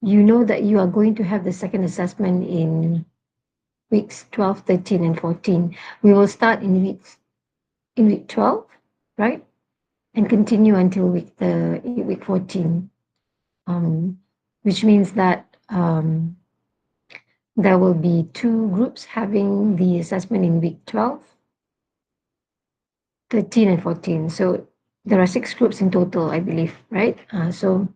you know that you are going to have the second assessment in weeks 12, 13, and 14. We will start in week 12, right? And continue until week 14. Which means that there will be two groups having the assessment in week 12, 13, and 14. So there are 6 groups in total, I believe, right? So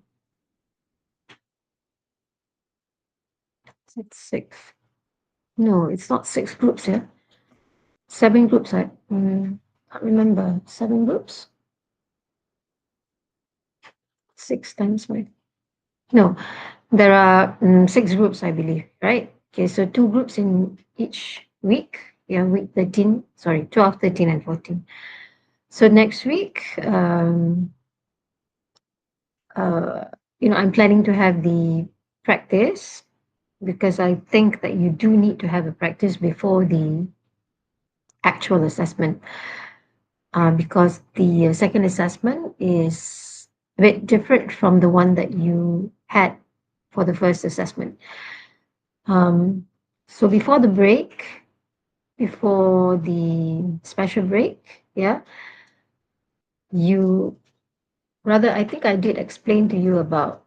it's 6. No, it's not 6 groups, yeah. 7 groups. I can't remember. 7 groups. 6 times 5. No, there are 6 groups, I believe, right? Okay, so 2 groups in each week. Yeah, week 13, sorry, 12, 13, and 14. So next week, I'm planning to have the practice because I think that you do need to have a practice before the actual assessment. Because the second assessment is a bit different from the one that you had for the first assessment. So before the break, before the special break, yeah, I think I did explain to you about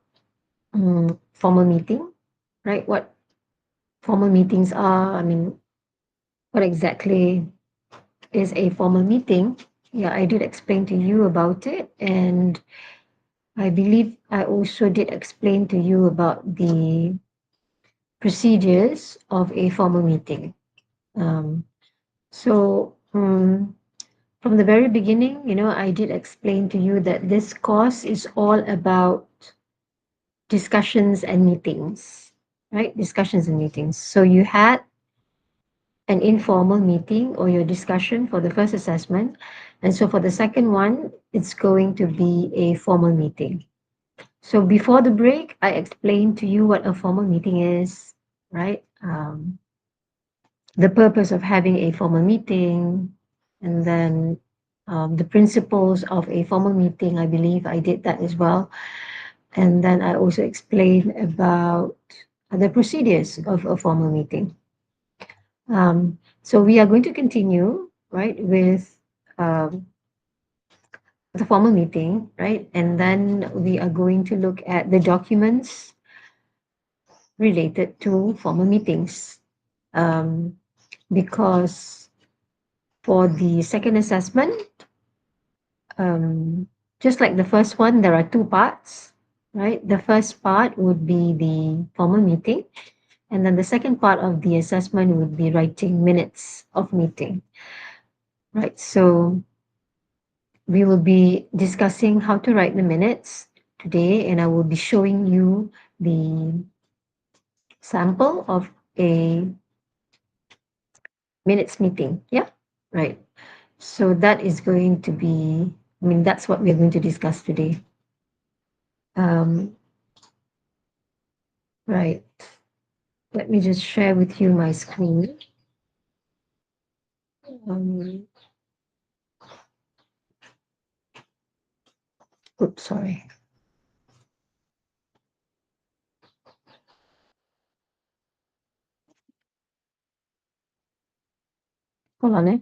formal meeting, right? What formal meetings are. I mean, what exactly is a formal meeting? Yeah, I did explain to you about it, and I believe I also did explain to you about the procedures of a formal meeting. Um, so from the very beginning, I did explain to you that this course is all about discussions and meetings, right? Discussions and meetings. So you had an informal meeting or your discussion for the first assessment. And so for the second one, it's going to be a formal meeting. So before the break, I explained to you what a formal meeting is, right? The purpose of having a formal meeting, and then the principles of a formal meeting. I believe I did that as well. And then I also explained about the procedures of a formal meeting. So we are going to continue, right, with um, the formal meeting, right? And then we are going to look at the documents related to formal meetings. Because for the second assessment, just like the first one, there are 2 parts, right? The first part would be the formal meeting, and then the second part of the assessment would be writing minutes of meeting, right? So we will be discussing how to write the minutes today, and I will be showing you the sample of a minutes meeting. Yeah, right. So that is going to be, that's what we're going to discuss today. Um, right. Let me just share with you my screen. Um, oops, sorry. Hold on, eh?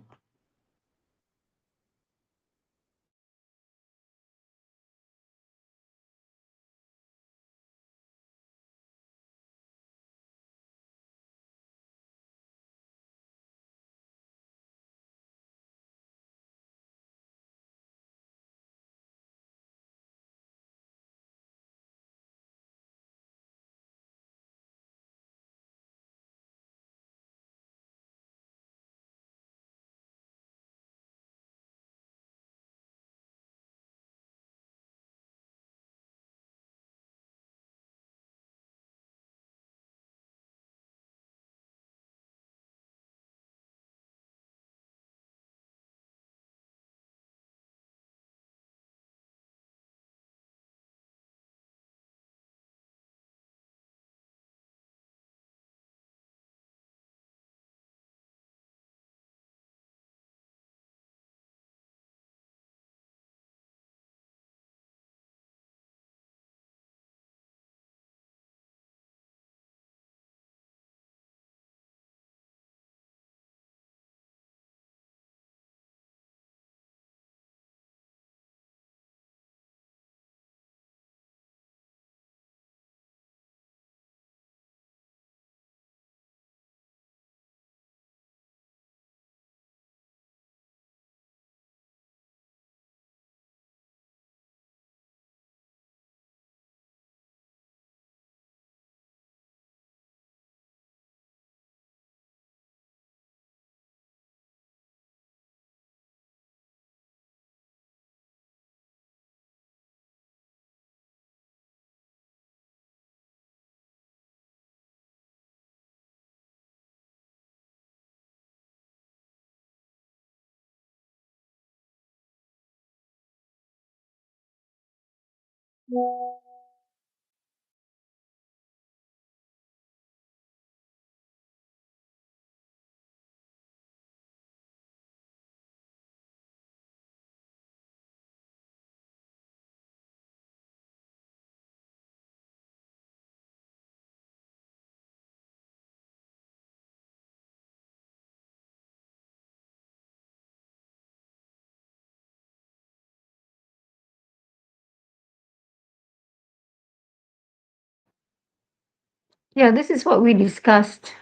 Yeah, this is what we discussed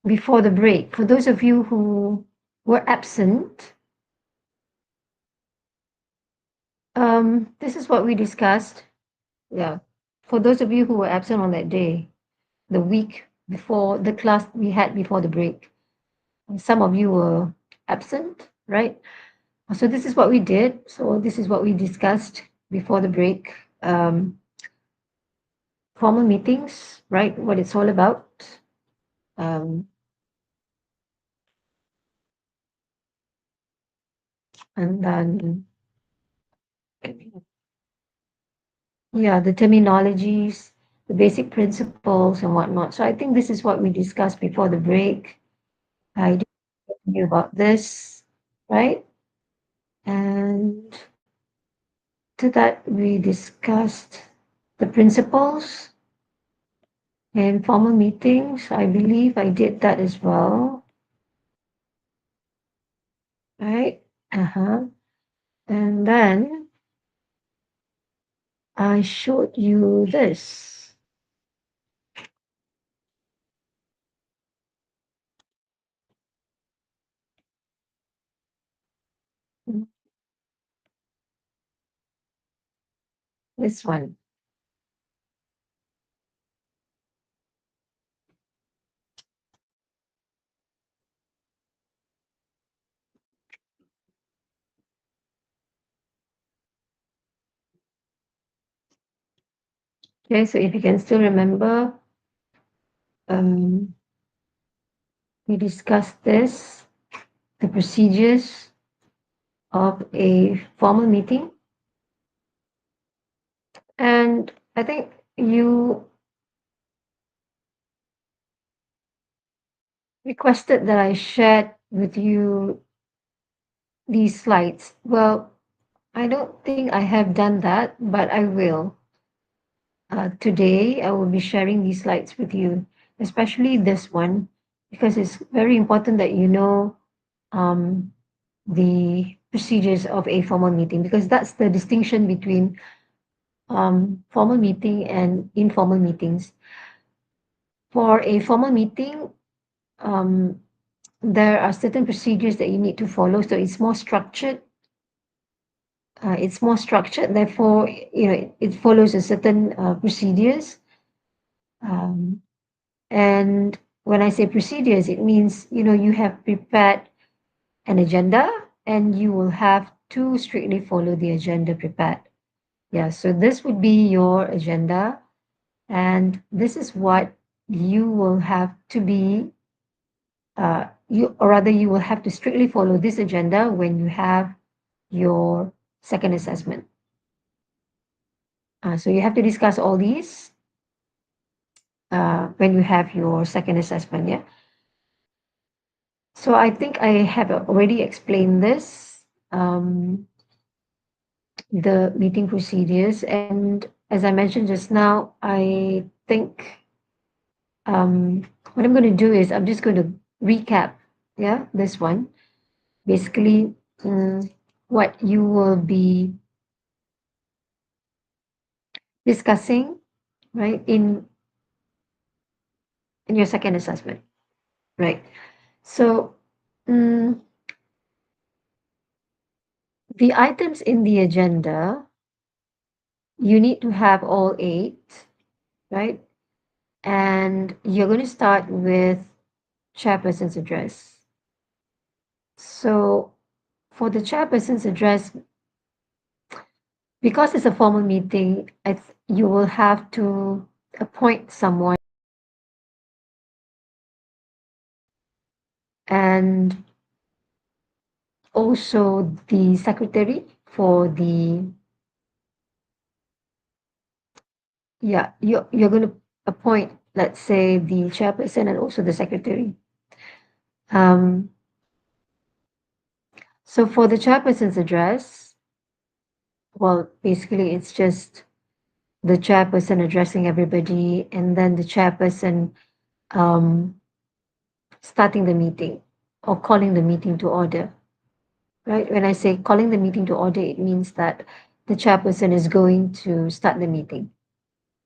before the break. For those of you who were absent, this is what we discussed. Yeah. For those of you who were absent on that day, the week before the class we had before the break, some of you were absent, right? So this is what we did. So this is what we discussed before the break. Formal meetings, right? What it's all about. Um, and then, yeah, the terminologies, the basic principles and whatnot. So I think this is what we discussed before the break. I did tell you about this, right? And to that, we discussed the principles in formal meetings. I believe I did that as well, right? Uh-huh. And then I showed you this. This one. Okay, so if you can still remember, um, we discussed this, the procedures of a formal meeting. And I think you requested that I shared with you these slides. Well, I don't think I have done that, but I will. Today, I will be sharing these slides with you, especially this one, because it's very important that you know um, the procedures of a formal meeting, because that's the distinction between formal meeting and informal meetings. For a formal meeting, um, there are certain procedures that you need to follow, so it's more structured. It's more structured, therefore, it follows a certain procedures. Um, and when I say procedures, it means you have prepared an agenda, and you will have to strictly follow the agenda prepared. Yeah, so this would be your agenda, and this is what you will have to be, or rather, you will have to strictly follow this agenda when you have your second assessment. So you have to discuss all these when you have your second assessment. Yeah. So I think I have already explained this, the meeting procedures, and as I mentioned just now, I think what I'm going to do is I'm just going to recap, yeah, this one. Basically, what you will be discussing, right, in your second assessment, right? So, mm, the items in the agenda, you need to have all eight, right? And you're going to start with chairperson's address. So, for the chairperson's address, because it's a formal meeting, you will have to appoint someone, and also the secretary for the yeah, you're going to appoint, let's say, the chairperson and also the secretary. Um, so for the chairperson's address, well, basically it's just the chairperson addressing everybody, and then the chairperson um, starting the meeting or calling the meeting to order. Right? When I say calling the meeting to order, it means that the chairperson is going to start the meeting.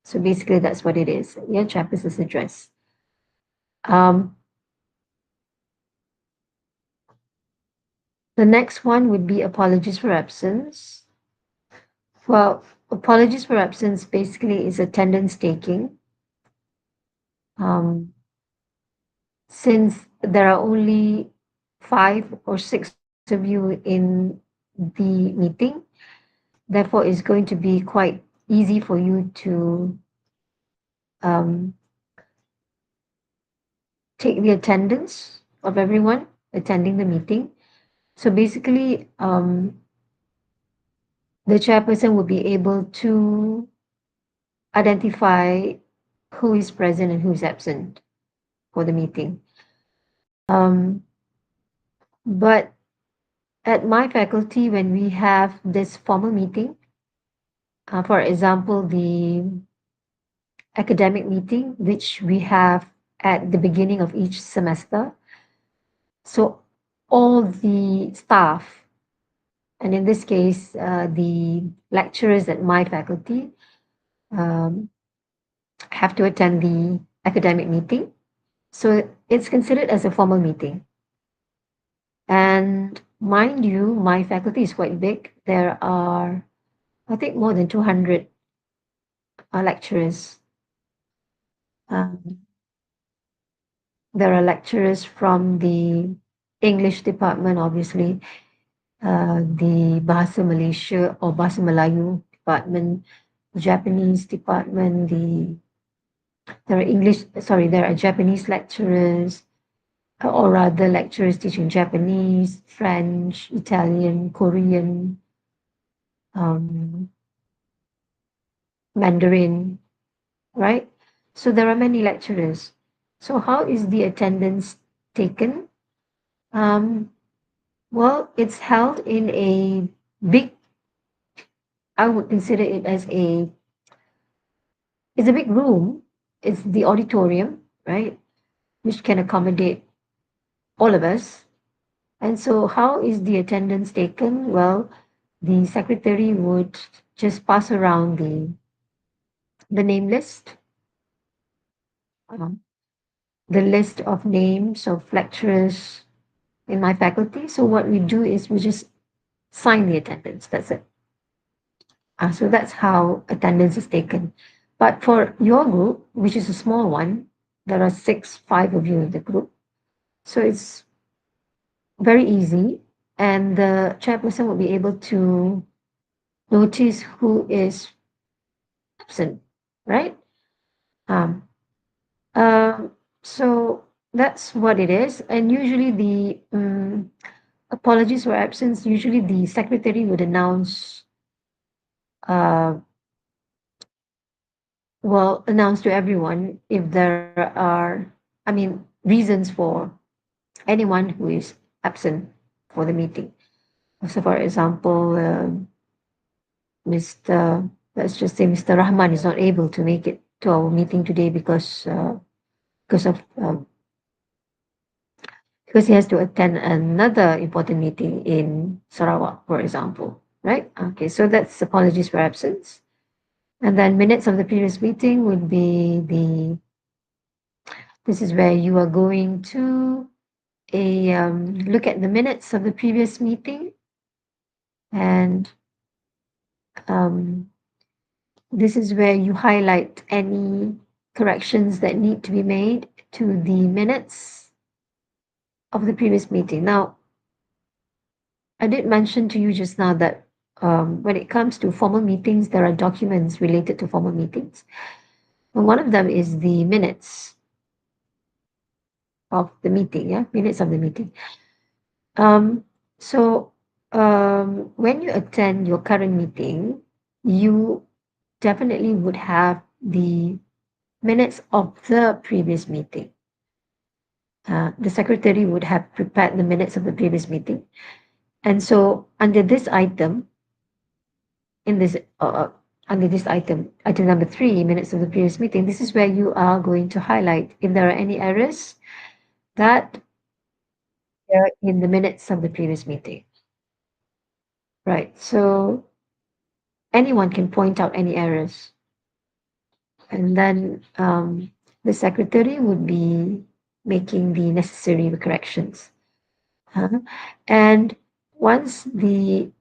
So basically, that's what it is. Yeah, chairperson's address. Um, the next one would be apologies for absence. Well, apologies for absence basically is attendance taking. Um, since there are only 5 or 6 of you in the meeting, therefore, it's going to be quite easy for you to um, take the attendance of everyone attending the meeting. So basically, the chairperson will be able to identify who is present and who is absent for the meeting. Um, but at my faculty, when we have this formal meeting, for example, the academic meeting, which we have at the beginning of each semester, so all the staff, and in this case, the lecturers at my faculty, um, have to attend the academic meeting. So it's considered as a formal meeting. And mind you, my faculty is quite big. There are, I think, more than 200 lecturers. Um, there are lecturers from the English department, obviously, the Bahasa Malaysia or Bahasa Melayu department, Japanese department, there are Japanese lecturers, or rather lecturers teaching Japanese, French, Italian, Korean, um, Mandarin, right? So there are many lecturers. So how is the attendance taken? Um, well, it's held in a big, I would consider it as it's a big room. It's the auditorium, right? Which can accommodate all of us. And so, how is the attendance taken? Well, the secretary would just pass around the name list, um, the list of names of lecturers in my faculty. So, what we do is we just sign the attendance. That's it. So, that's how attendance is taken. But for your group, which is a small one, there are five of you in the group. So, it's very easy. And the chairperson will be able to notice who is absent, right? Um, um, so that's what it is. And usually the apologies for absence, usually the secretary would announce, uh, announce to everyone if there are, I mean, reasons for anyone who is absent for the meeting. So, for example, Mr. Let's just say Mr. Rahman is not able to make it to our meeting today because he has to attend another important meeting in Sarawak, for example, right? Okay, so that's apologies for absence. And then minutes of the previous meeting would be this is where you are going to look at the minutes of the previous meeting, and um, this is where you highlight any corrections that need to be made to the minutes of the previous meeting. Now, I did mention to you just now that when it comes to formal meetings, there are documents related to formal meetings. And one of them is the minutes of the meeting, yeah, minutes of the meeting. Um, so when you attend your current meeting, you definitely would have the minutes of the previous meeting. The secretary would have prepared the minutes of the previous meeting. And so under this item, in this under this item number 3, minutes of the previous meeting, this is where you are going to highlight if there are any errors that are in the minutes of the previous meeting. Right. So anyone can point out any errors. And then the secretary would be making the necessary corrections. And once the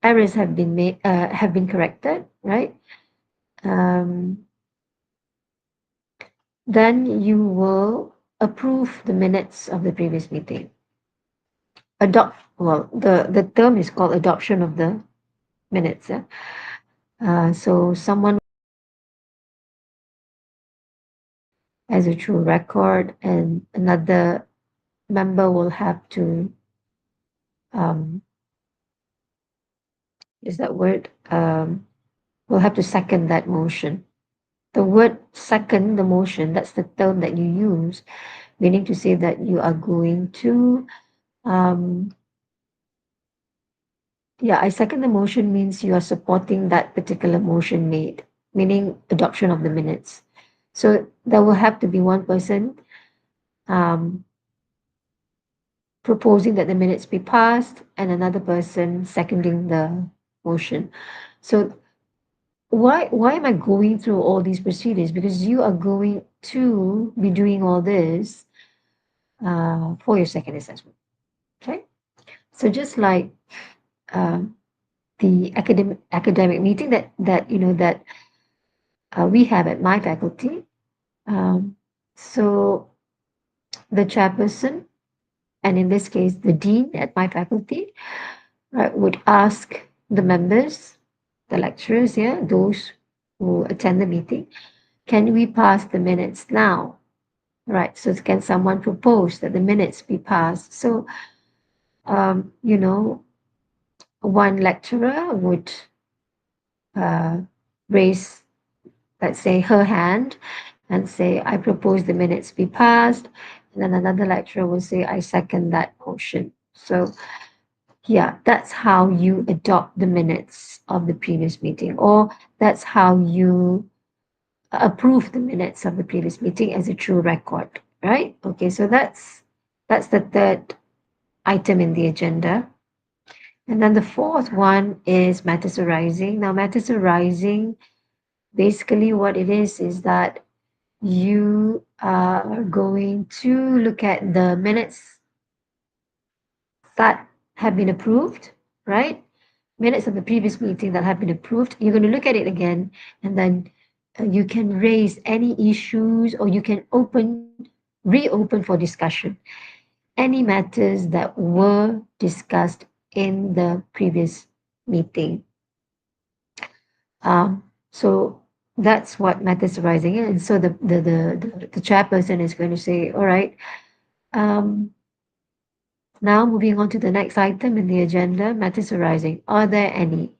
errors have been made, have been corrected, right? Then you will approve the minutes of the previous meeting. Well, the term is called adoption of the minutes. So someone has a true record, and another member will have to is that word will have to second that motion. The word second the motion, that's the term that you use, meaning to say that you are going to I second the motion means you are supporting that particular motion made, meaning adoption of the minutes. So there will have to be one person proposing that the minutes be passed and another person seconding the motion. So why am I going through all these procedures? Because you are going to be doing all this for your second assessment. Okay, so just like the academic meeting that you know that we have at my faculty. So the chairperson, and in this case, the dean at my faculty, right, would ask the members, the lecturers here, those who attend the meeting, can we pass the minutes now? Right. So can someone propose that the minutes be passed? So, you know, one lecturer would raise, let's say, her hand and say, I propose the minutes be passed. And then another lecturer will say, I second that motion. So, yeah, that's how you adopt the minutes of the previous meeting, or that's how you approve the minutes of the previous meeting as a true record, right? Okay, so that's the third item in the agenda. And then the fourth one is matters arising. Now, matters arising, basically what it is that you are going to look at the minutes that have been approved, right? Minutes of the previous meeting that have been approved. You're going to look at it again, and then you can raise any issues, or you can reopen for discussion any matters that were discussed in the previous meeting. So that's what matters arising. And so the chairperson is going to say, all right, now moving on to the next item in the agenda, matters arising. Are there any?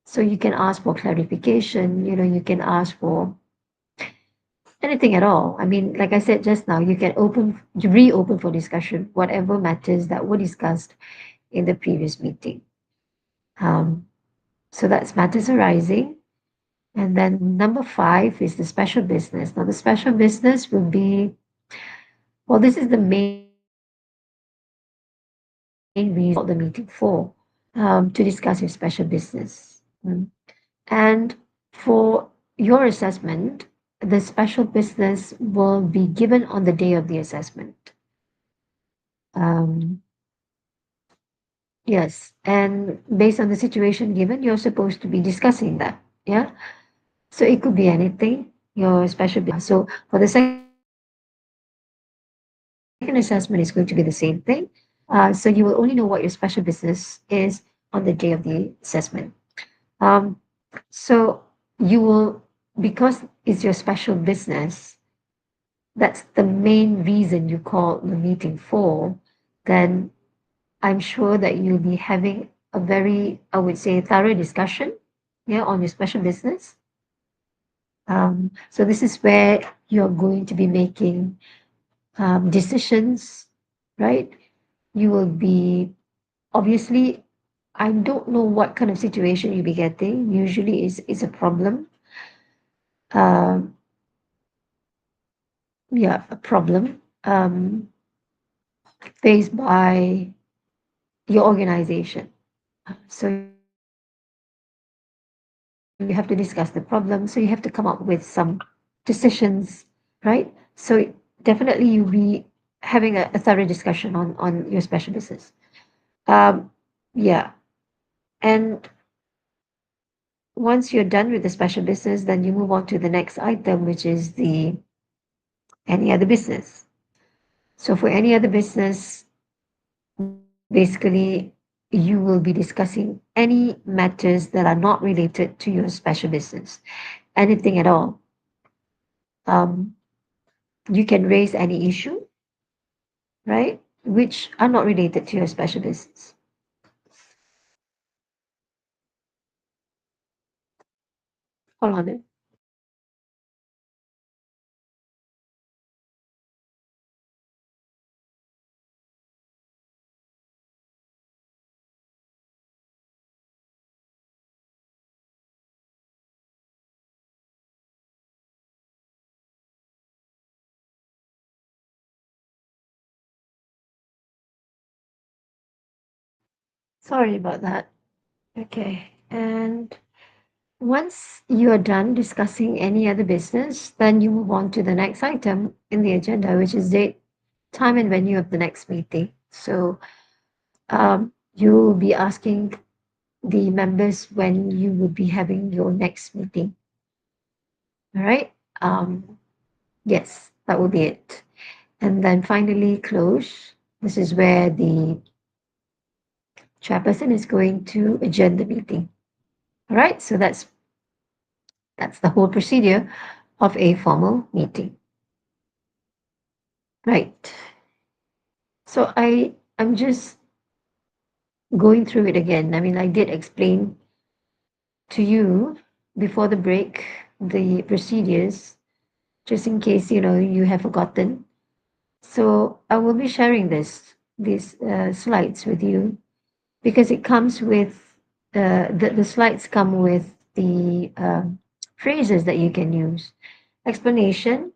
So you can ask for clarification, you can ask for anything at all. I mean, like I said just now, you can reopen for discussion, whatever matters that were discussed in the previous meeting. So that's matters arising. And then number 5 is the special business. Now, the special business will be, well, this is the main reason for the meeting for, to discuss your special business. And for your assessment, the special business will be given on the day of the assessment. Yes, and based on the situation given, you're supposed to be discussing that. Yeah. So it could be anything, your special business. So for the second assessment is going to be the same thing. So you will only know what your special business is on the day of the assessment. So you will, because it's your special business, that's the main reason you call the meeting for, then I'm sure that you'll be having a very, I would say, thorough discussion, on your special business. So this is where you're going to be making decisions, right? You will be obviously. I don't know what kind of situation you'll be getting. Usually, is a problem. Um, yeah, a problem faced by your organization. So you have to discuss the problem. So you have to come up with some decisions, right? So definitely you'll be having a thorough discussion on your special business. Yeah, and once you're done with the special business, then you move on to the next item, which is the any other business. So for any other business, basically you will be discussing any matters that are not related to your special business, anything at all. Um, you can raise any issue, right, which are not related to your special business. Hold on. Sorry about that. Okay. And once you are done discussing any other business, then you move on to the next item in the agenda, which is date, time, and venue of the next meeting. So you will be asking the members when you will be having your next meeting. All right. Yes, that will be it. And then finally, close. This is where the chairperson is going to adjourn the meeting. All right. So that's the whole procedure of a formal meeting. Right. So I'm just going through it again. I mean, I did explain to you before the break the procedures, just in case you have forgotten. So I will be sharing these slides with you because it comes with the slides come with the phrases that you can use, explanation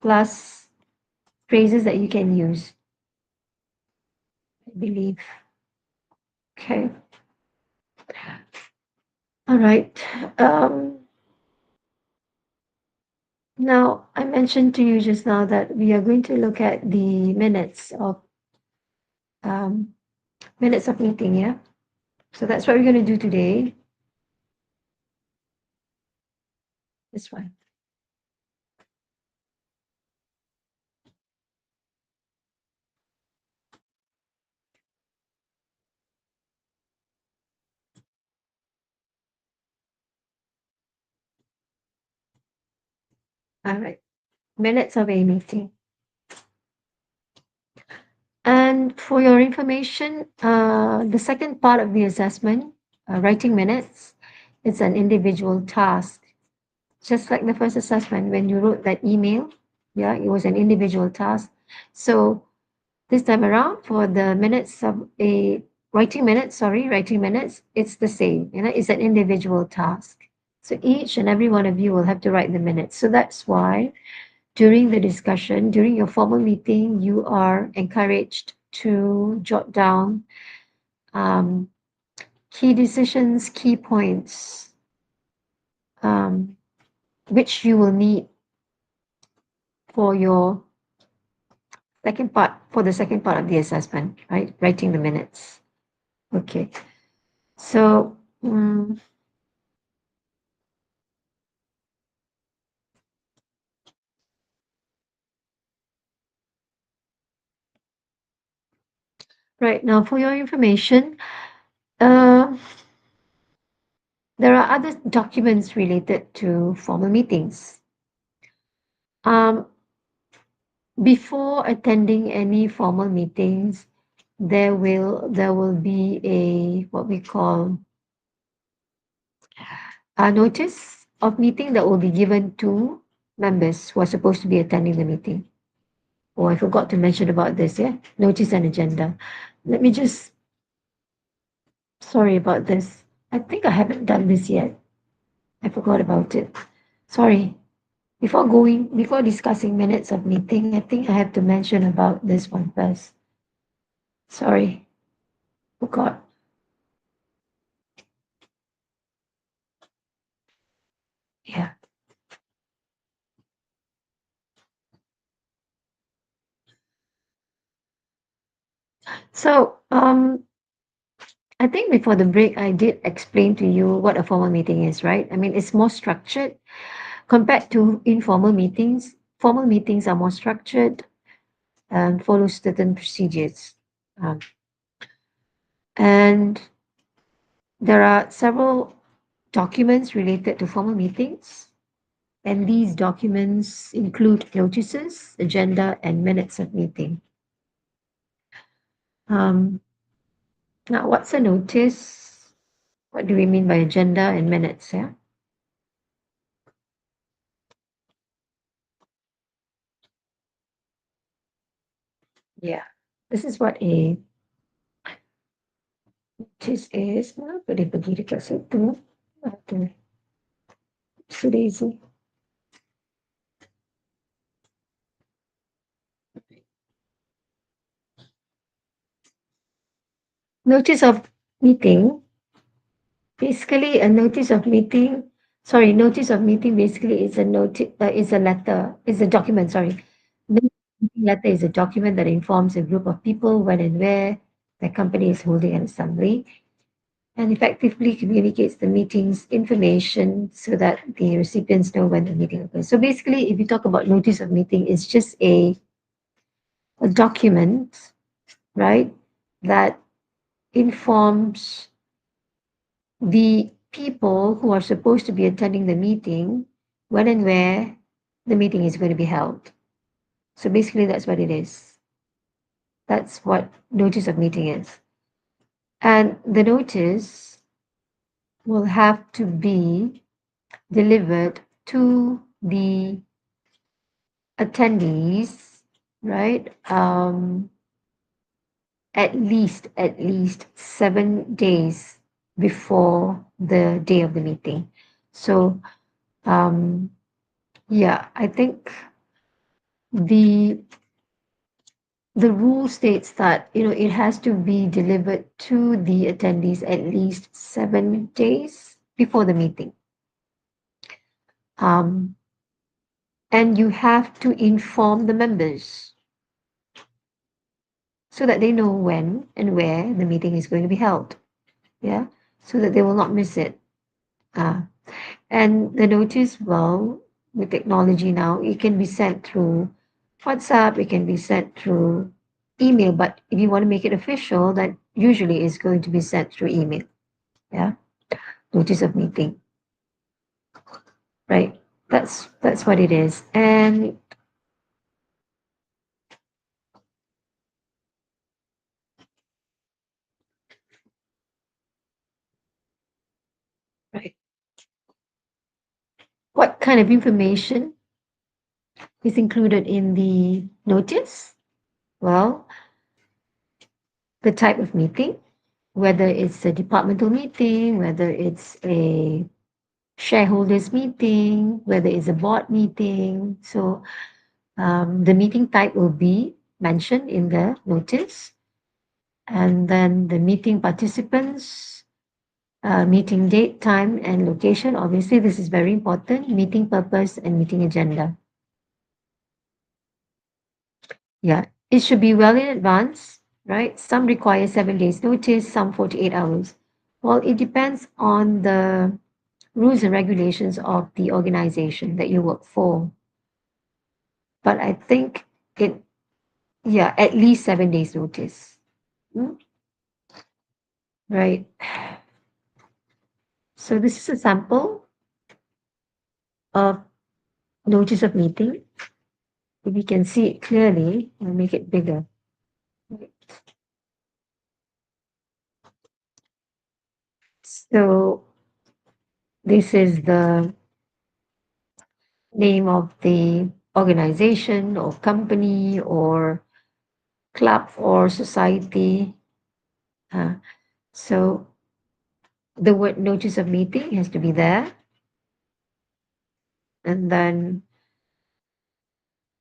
plus phrases that you can use. I believe. Okay. All right. Um, Now, I mentioned to you just now that we are going to look at the um, minutes of meeting. Yeah. So that's what we're going to do today. This one. All right. Minutes of a meeting. And for your information, the second part of the assessment, writing minutes, it's an individual task. Just like the first assessment, when you wrote that email, yeah, it was an individual task. So this time around, for the minutes of a writing minutes, it's the same. It's an individual task. So each and every one of you will have to write the minutes. So that's why during the discussion, during your formal meeting, you are encouraged to jot down um, key decisions, key points, um, which you will need for your for the second part of the assessment, right? Writing the minutes. Okay. So, right now, for your information, uh, there are other documents related to formal meetings. Um, Before attending any formal meetings, there will be a what we call a notice. of meeting that will be given to members who are supposed to be attending the meeting. Oh, I forgot to mention about this, yeah? Notice and agenda. Let me just, sorry about this. I think I haven't done this yet. I forgot about it. Sorry. Before discussing minutes of meeting, I think I have to mention about this one first. Sorry, forgot. Yeah. So, I think before the break, I did explain to you what a formal meeting is, right? I mean, it's more structured compared to informal meetings. Formal meetings are more structured and follow certain procedures. Um, and there are several documents related to formal meetings. And these documents include notices, agenda, and minutes of meeting. Um, Now, what's a notice? What do we mean by agenda and minutes? Yeah. Yeah. This is what a notice is. Boleh pergi dekat situ. Okay. So easy. Notice of meeting. Basically, a notice of meeting. Sorry, notice of meeting basically is a notice. Is a letter. Is a document. Sorry, notice of meeting letter is a document that informs a group of people when and where the company is holding an assembly and effectively communicates the meeting's information so that the recipients know when the meeting occurs. So basically, if you talk about notice of meeting, it's just a document, right, that informs the people who are supposed to be attending the meeting when and where the meeting is going to be held. So basically, that's what it is. That's what notice of meeting is. And the notice will have to be delivered to the attendees, right? At least 7 days before the day of the meeting. So um, yeah, I think the the rule states that it has to be delivered to the attendees at least 7 days before the meeting. Um, and you have to inform the members so that they know when and where the meeting is going to be held. Yeah, so that they will not miss it. Uh, and the notice, well, with technology now, it can be sent through WhatsApp, it can be sent through email, but if you want to make it official, that usually is going to be sent through email. Yeah, notice of meeting, right? That's what it is. And right, what kind of information is included in the notice? Well, the type of meeting, whether it's a departmental meeting, whether it's a shareholders meeting, whether it's a board meeting. So the meeting type will be mentioned in the notice. And then the meeting participants, meeting date, time, and location. Obviously, this is very important. Meeting purpose and meeting agenda. Yeah, it should be well in advance, right? Some require 7 days notice, some 48 hours. Well, it depends on the rules and regulations of the organization that you work for. But I think it, yeah, at least 7 days notice. Mm, right. So this is a sample of notice of meeting. If you can see it clearly, I'll make it bigger. Right. So this is the name of the organization or company or club or society. Uh, so the word notice of meeting has to be there. And then,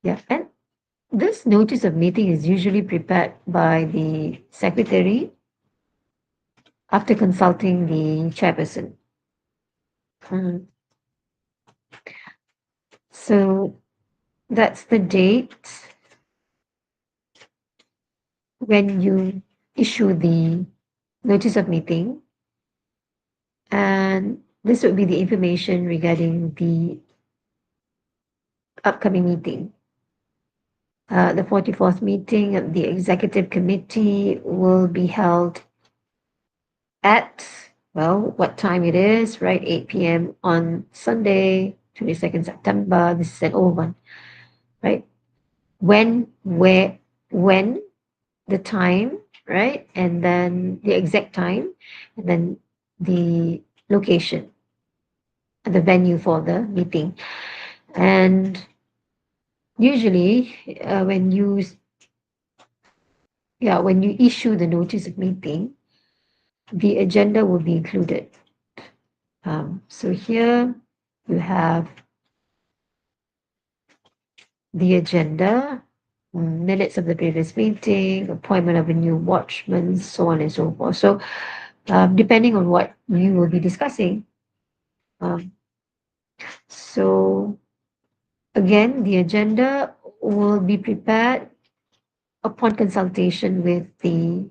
yeah, and this notice of meeting is usually prepared by the secretary after consulting the chairperson. Mm. So that's the date when you issue the notice of meeting. And this would be the information regarding the upcoming meeting. The 44th meeting of the executive committee will be held at, well, what time it is, right? 8 p.m. on Sunday, 22nd September. This is an old one, right? When, where, when, the time, right? And then the exact time, and then the location, the venue for the meeting. And usually, when you issue the notice of meeting, the agenda will be included. So here you have the agenda, minutes of the previous meeting, appointment of a new watchman, so on and so forth. So, depending on what you will be discussing. Um, so, again, the agenda will be prepared upon consultation with the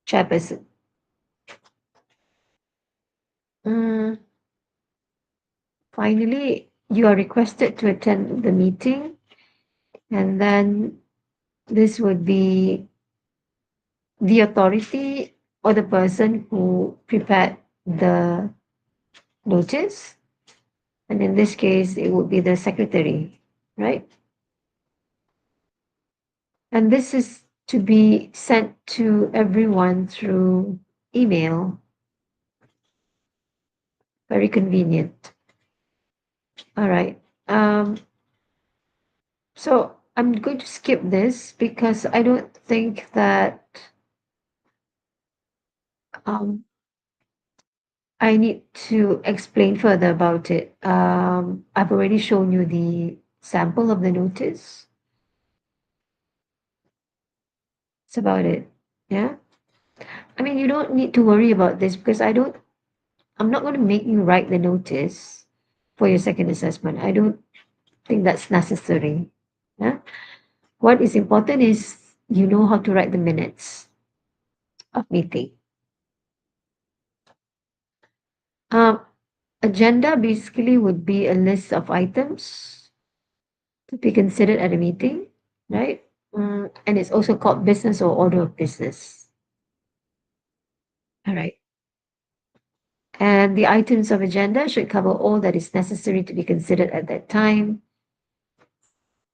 chairperson. Mm, Finally, you are requested to attend the meeting, and then this would be the authority or the person who prepared the notice. And in this case, it would be the secretary, right? And this is to be sent to everyone through email. Very convenient. All right. So I'm going to skip this because I don't think that um, I need to explain further about it. I've already shown you the sample of the notice. That's about it. Yeah. I mean, you don't need to worry about this because I'm not going to make you write the notice for your second assessment. I don't think that's necessary. Yeah. What is important is you know how to write the minutes of meeting. Um, Agenda basically would be a list of items to be considered at a meeting, right? And it's also called business or order of business. All right. And the items of agenda should cover all that is necessary to be considered at that time.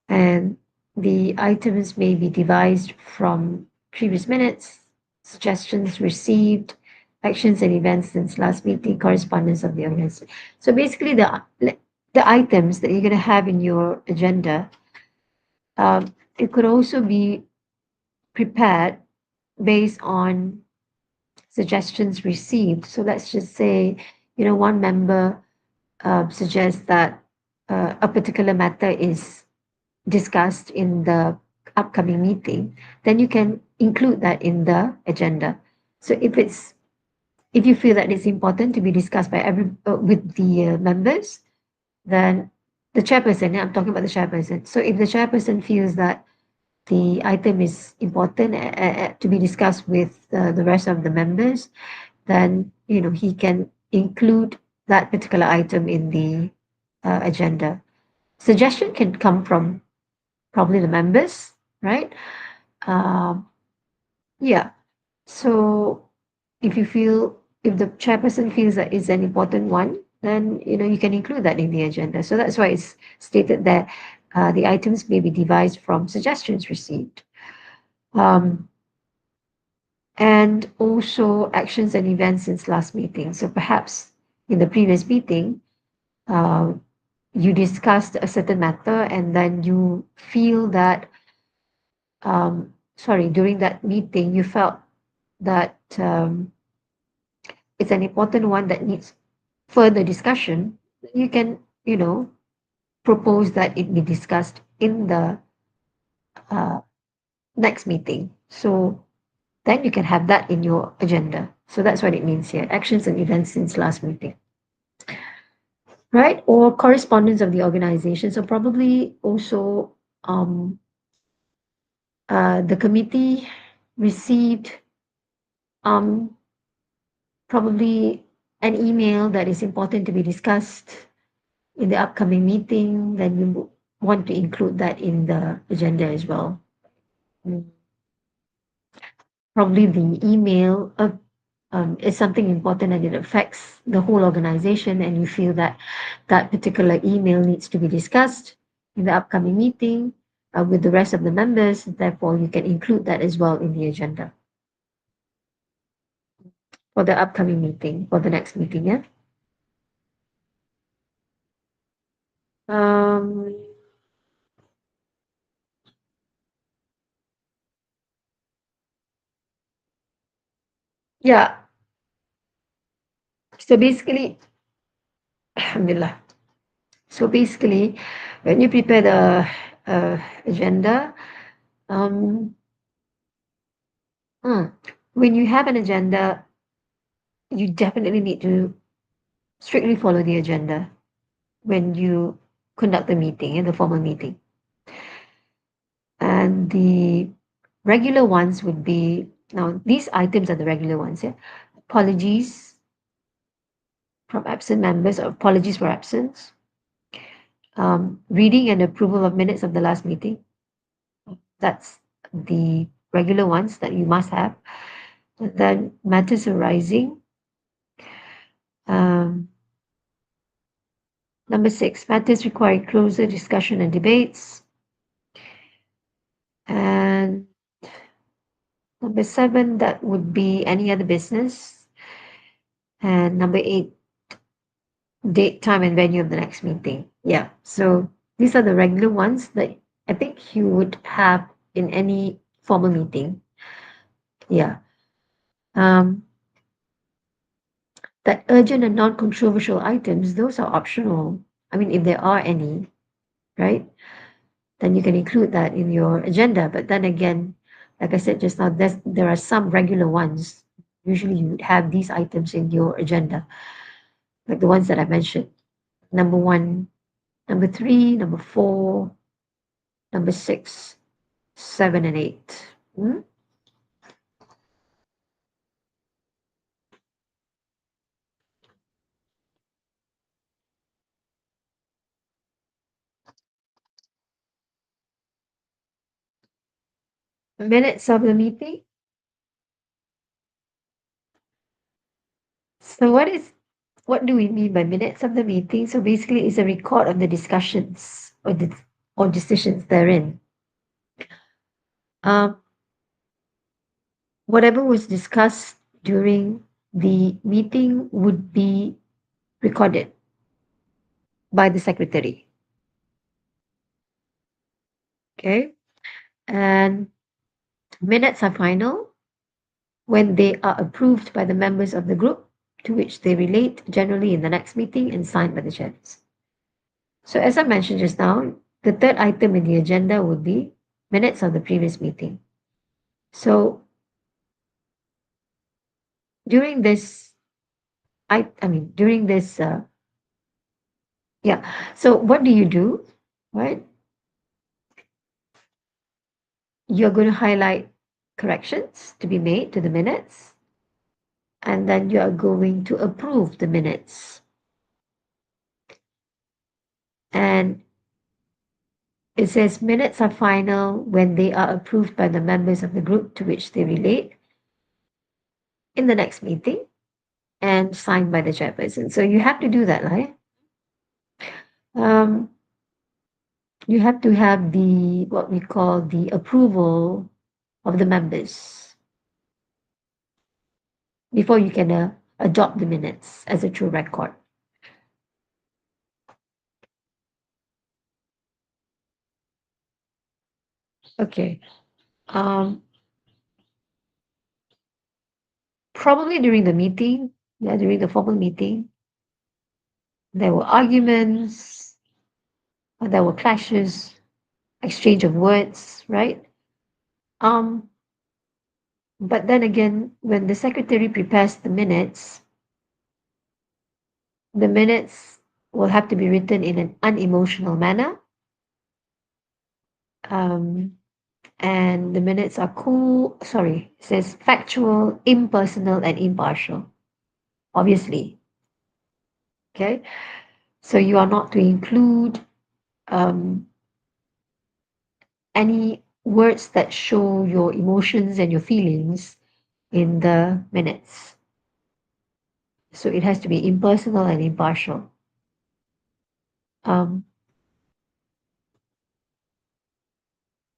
And the items may be devised from previous minutes, suggestions received, actions and events since last meeting, correspondence of the organization. So basically, the items that you're going to have in your agenda, it could also be prepared based on suggestions received. So let's just say, one member suggests that a particular matter is discussed in the upcoming meeting, then you can include that in the agenda. So if you feel that it's important to be discussed by with the members, then the chairperson, yeah, I'm talking about the chairperson. So if the chairperson feels that the item is important to be discussed with the rest of the members, then he can include that particular item in the agenda. Suggestion can come from probably the members, right? Um, yeah. So if the chairperson feels that it's an important one, then you can include that in the agenda. So that's why it's stated that the items may be devised from suggestions received. Um, and also actions and events since last meeting. So perhaps in the previous meeting, uh, you discussed a certain matter and then you feel that, sorry, during that meeting, you felt that it's an important one that needs further discussion, you can, propose that it be discussed in the uh, next meeting. So then you can have that in your agenda. So that's what it means here, actions and events since last meeting. Right? Or correspondence of the organization. So probably also the committee received um, probably an email that is important to be discussed in the upcoming meeting, then you want to include that in the agenda as well. Mm. Probably the email is something important and it affects the whole organization, and you feel that that particular email needs to be discussed in the upcoming meeting with the rest of the members. Therefore, you can include that as well in the agenda for the upcoming meeting, for the next meeting. Yeah. Um, yeah. So basically, alhamdulillah. So basically, when you prepare the agenda, um, mm, when you have an agenda, you definitely need to strictly follow the agenda when you conduct the meeting, in the formal meeting. And the regular ones would be, now these items are the regular ones. Yeah? Apologies from absent members, or apologies for absence. Reading and approval of minutes of the last meeting. That's the regular ones that you must have. And then matters arising. Um, Number 6, matters requiring closer discussion and debates. And number 7, that would be any other business. And number 8, date, time, and venue of the next meeting. Yeah. So these are the regular ones that I think you would have in any formal meeting. Yeah. Um, that urgent and non-controversial items, those are optional. I mean, if there are any, right? Then you can include that in your agenda. But then again, like I said just now, there are some regular ones. Usually you would have these items in your agenda, like the ones that I mentioned. Number 1, number 3, number 4, number 6, 7, and 8. Hmm? Minutes of the meeting. So what do we mean by minutes of the meeting? So basically it's a record of the discussions or decisions therein. Um, whatever was discussed during the meeting would be recorded by the secretary. Okay. And minutes are final when they are approved by the members of the group to which they relate, generally in the next meeting, and signed by the chairs. So as I mentioned just now, the third item in the agenda would be minutes of the previous meeting. So during this, during this, yeah. So what do you do, right? You're going to highlight corrections to be made to the minutes, and then you are going to approve the minutes. And it says minutes are final when they are approved by the members of the group to which they relate in the next meeting and signed by the chairperson. So you have to do that, right? Um, you have to have the what we call the approval of the members before you can adopt the minutes as a true record. Okay. Um, Probably during the meeting, yeah, during the formal meeting, there were arguments, there were clashes, exchange of words, right? Um, but then again, when the secretary prepares the minutes will have to be written in an unemotional manner. Um, and the minutes are it says factual, impersonal, and impartial, obviously. Okay. So you are not to include um, any words that show your emotions and your feelings in the minutes. So it has to be impersonal and impartial. Um,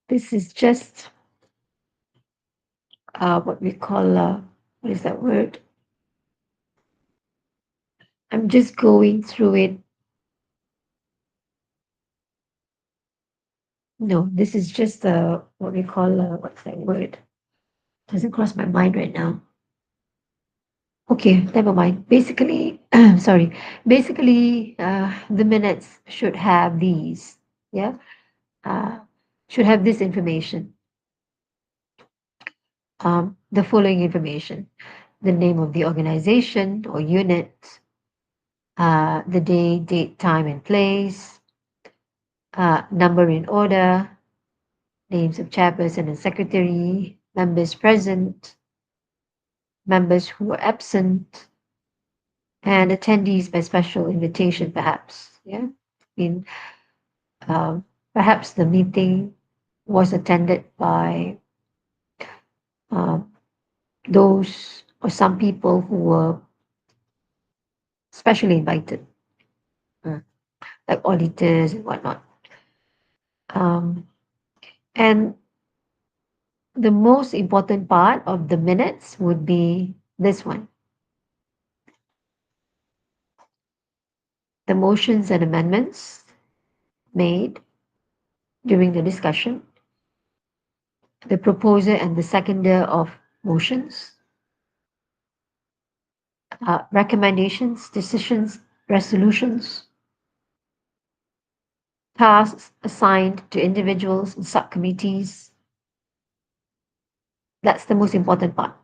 this is just what we call, what is that word? I'm just going through it. No, this is just what we call, what's that word? Doesn't cross my mind right now. Okay, never mind. Basically, sorry. Basically, the minutes should have these. Yeah, uh, should have this information. The following information: the name of the organization or unit, the day, date, time, and place, number in order, names of chairperson and secretary, members present, members who were absent, and attendees by special invitation, perhaps. Yeah, in perhaps the meeting was attended by um, those or some people who were specially invited, uh, like auditors and whatnot. Um, and the most important part of the minutes would be this one: the motions and amendments made during the discussion, the proposer and the seconder of motions, recommendations, decisions, resolutions, tasks assigned to individuals and subcommittees. That's the most important part.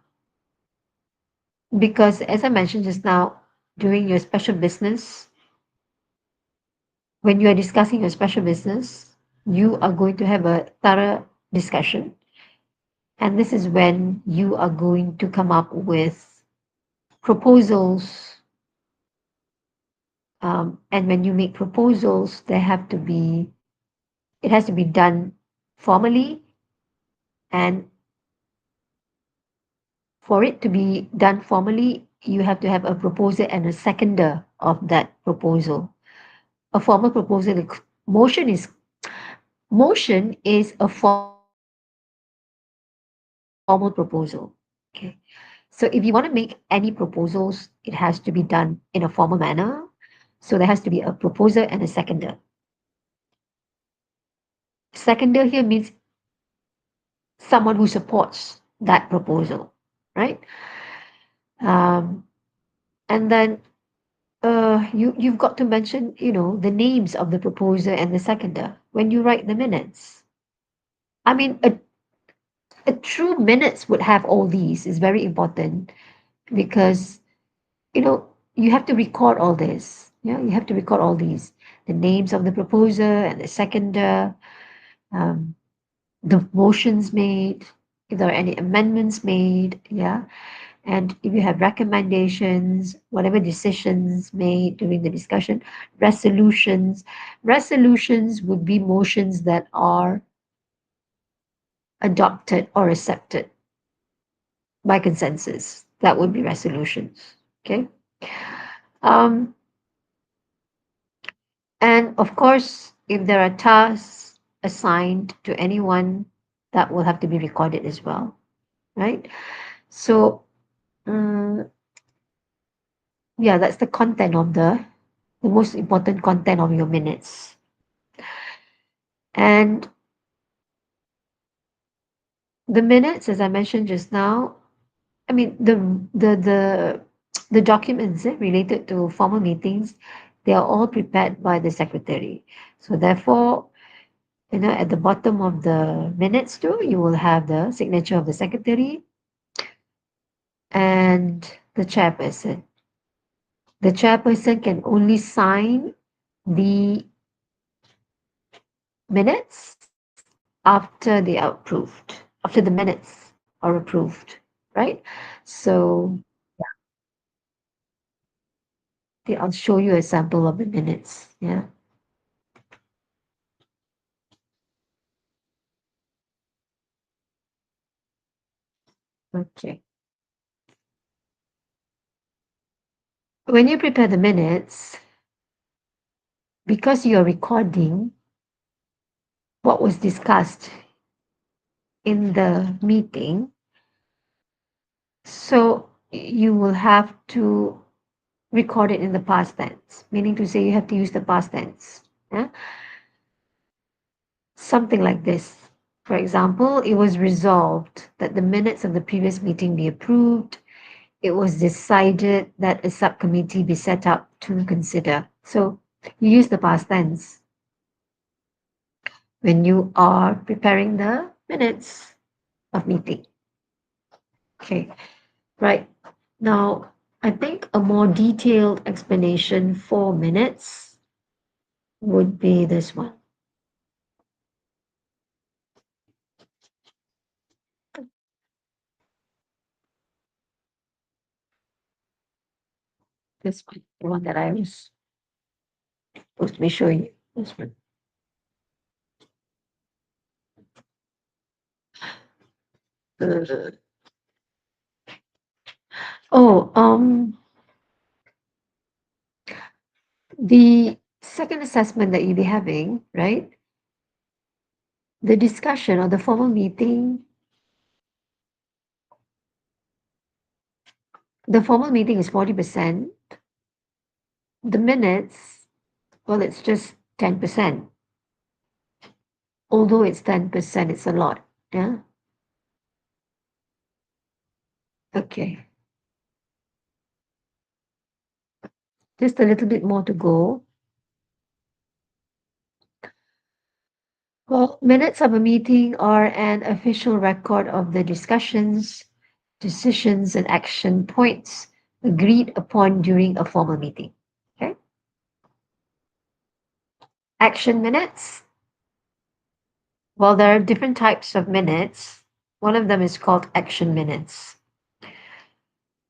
Because as I mentioned just now, during your special business, when you are discussing your special business, you are going to have a thorough discussion. And this is when you are going to come up with proposals. And when you make proposals, it has to be done formally. And for it to be done formally, you have to have a proposer and a seconder of that proposal. A formal proposal, motion is motion is a formal proposal. Okay. So if you want to make any proposals, it has to be done in a formal manner. So there has to be a proposer and a seconder. Seconder here means someone who supports that proposal, right? Um, and then you've got to mention, the names of the proposer and the seconder when you write the minutes. I mean, a true minutes would have all these. Is very important because you have to record all this. Yeah, you have to record all these: the names of the proposer and the seconder, um, the motions made, if there are any amendments made, yeah, and if you have recommendations, whatever decisions made during the discussion, resolutions. Resolutions would be motions that are adopted or accepted by consensus. That would be resolutions. Okay. Um, and of course, if there are tasks assigned to anyone, that will have to be recorded as well, right? So, um, yeah, that's the content of the most important content of your minutes. And The minutes, as I mentioned just now, I mean the documents related to formal meetings, they are all prepared by the secretary. So therefore, at the bottom of the minutes too, you will have the signature of the secretary and the chairperson. The chairperson can only sign the minutes after they are approved, after the minutes are approved, right? So I'll show you a sample of the minutes. Yeah. Okay. When you prepare the minutes, because you're recording what was discussed in the meeting, so you will have to record it in the past tense, meaning to say you have to use the past tense. Yeah? Something like this. For example, it was resolved that the minutes of the previous meeting be approved. It was decided that a subcommittee be set up to consider. So you use the past tense when you are preparing the minutes of meeting. Okay, right. Now, I think a more detailed explanation for minutes would be this one. This one, the one that I was supposed to be showing you. This one. Uh, oh, the second assessment that you'll be having, right? The discussion or the formal meeting, the formal meeting is 40%. The minutes, well, it's just 10%. Although it's 10%, it's a lot. Yeah. Okay. Just a little bit more to go. Well, minutes of a meeting are an official record of the discussions, decisions, and action points agreed upon during a formal meeting. Okay. Action minutes. Well, there are different types of minutes. One of them is called action minutes.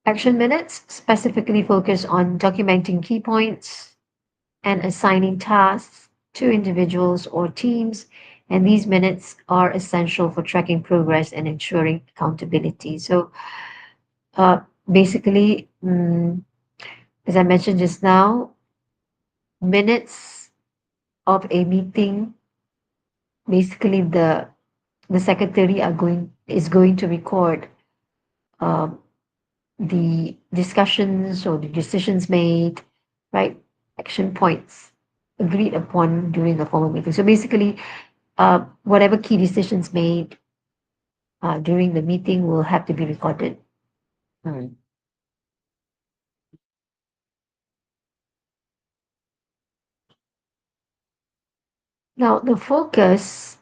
Action minutes specifically focus on documenting key points and assigning tasks to individuals or teams, and these minutes are essential for tracking progress and ensuring accountability. So, uh, basically, as I mentioned just now, minutes of a meeting, basically the secretary is going to record um, the discussions or the decisions made, right? Action points agreed upon during the formal meeting. So basically, whatever key decisions made during the meeting will have to be recorded. Mm. Now, the focus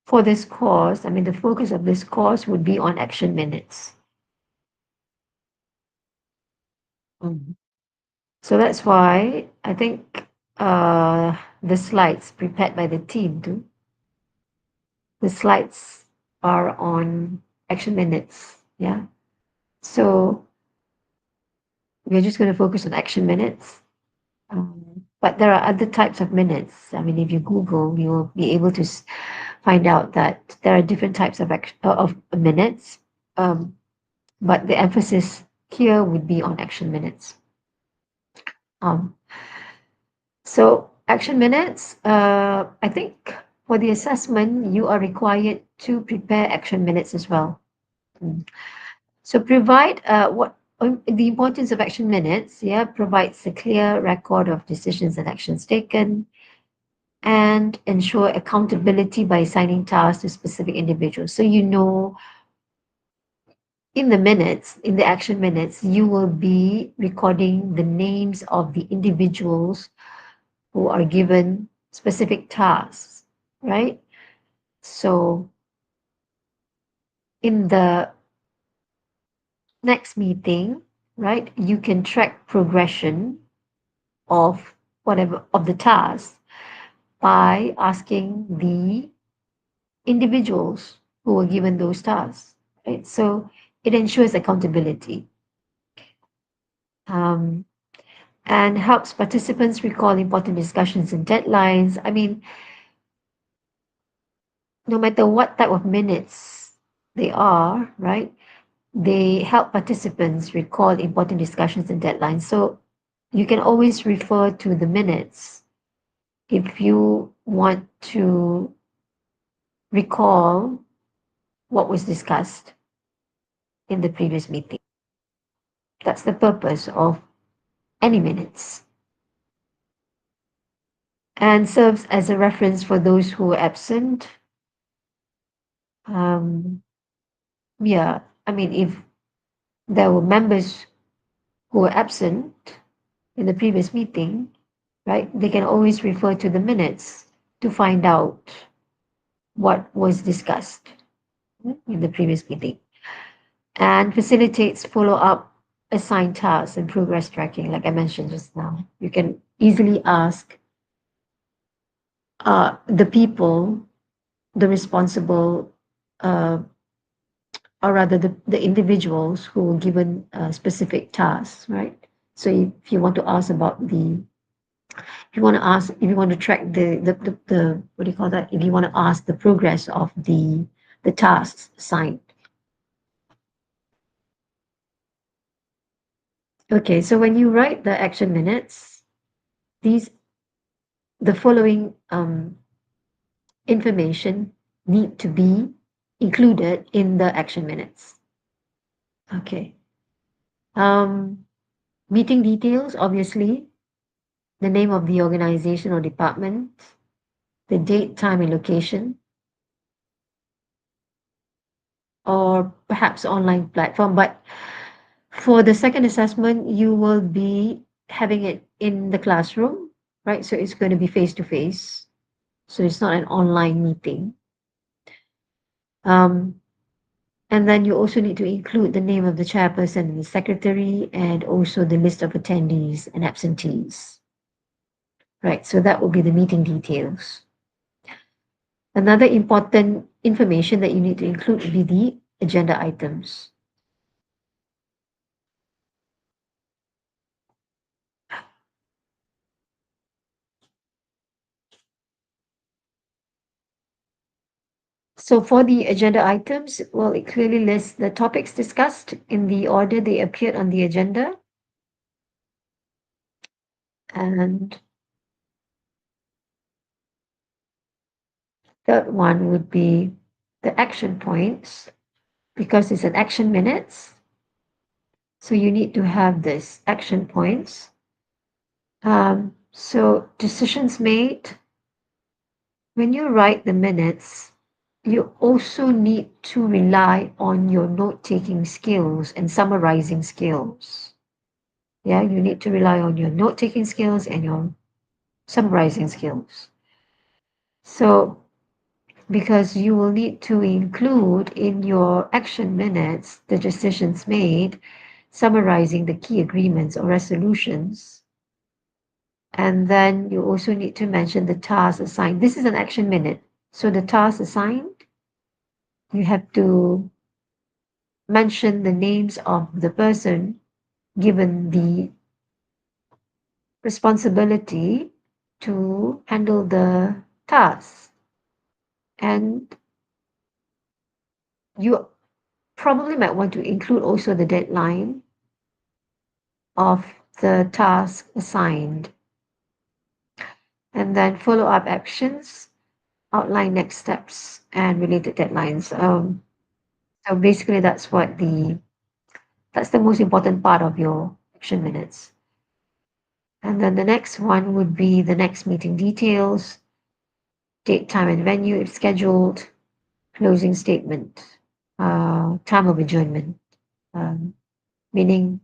for this course, I mean, the focus of this course would be on action minutes. Mm. So that's why I think the slides prepared by the team too. The slides are on action minutes. Yeah. So we're just going to focus on action minutes. But there are other types of minutes. I mean, if you Google, you'll be able to find out that there are different types of minutes. Um, but the emphasis here would be on action minutes. Um, so action minutes, I think for the assessment, you are required to prepare action minutes as well. Mm. So provide what the importance of action minutes, yeah, provides a clear record of decisions and actions taken. and ensure accountability by assigning tasks to specific individuals. So, you know, in the minutes, in the action minutes, you will be recording the names of the individuals who are given specific tasks, right? So, in the next meeting, right, you can track progression of whatever of the task by asking the individuals who were given those tasks, right? So it ensures accountability, um, and helps participants recall important discussions and deadlines. I mean, no matter what type of minutes they are, right? They help participants recall important discussions and deadlines. So you can always refer to the minutes if you want to recall what was discussed in the previous meeting. That's the purpose of any minutes, and serves as a reference for those who are absent. Um, yeah, I mean, if there were members who were absent in the previous meeting, right, they can always refer to the minutes to find out what was discussed in the previous meeting, and facilitates follow up assigned tasks and progress tracking, like I mentioned just now. You can easily ask the people, the responsible, uh, or rather the individuals who were given specific tasks, right? So if you want to ask about the, if you want to ask, if you want to track the what do you call that? If you want to ask the progress of the tasks assigned. Okay, so when you write the action minutes, these the following information need to be included in the action minutes. Okay. Meeting details, obviously, the name of the organization or department, the date, time, and location, or perhaps online platform. But for the second assessment, you will be having it in the classroom, right? So it's going to be face to face. So it's not an online meeting. Um, and then you also need to include the name of the chairperson and the secretary, and also the list of attendees and absentees. Right, so that will be the meeting details. Another important information that you need to include will be the agenda items. So for the agenda items, well, it clearly lists the topics discussed in the order they appeared on the agenda. And third one would be the action points, because it's an action minutes. So you need to have this action points. So decisions made, when you write the minutes, you also need to rely on your note-taking skills and summarizing skills. Yeah, you need to rely on your note-taking skills and your summarizing skills. So, because you will need to include in your action minutes the decisions made, summarizing the key agreements or resolutions. And then you also need to mention the task assigned. This is an action minute. So the task assigned, you have to mention the names of the person given the responsibility to handle the task. And you probably might want to include also the deadline of the task assigned. And then follow up actions, outline next steps, and related deadlines. So basically, that's the most important part of your action minutes. And then the next one would be the next meeting details. date, time, and venue if scheduled, closing statement, time of adjournment, um, meaning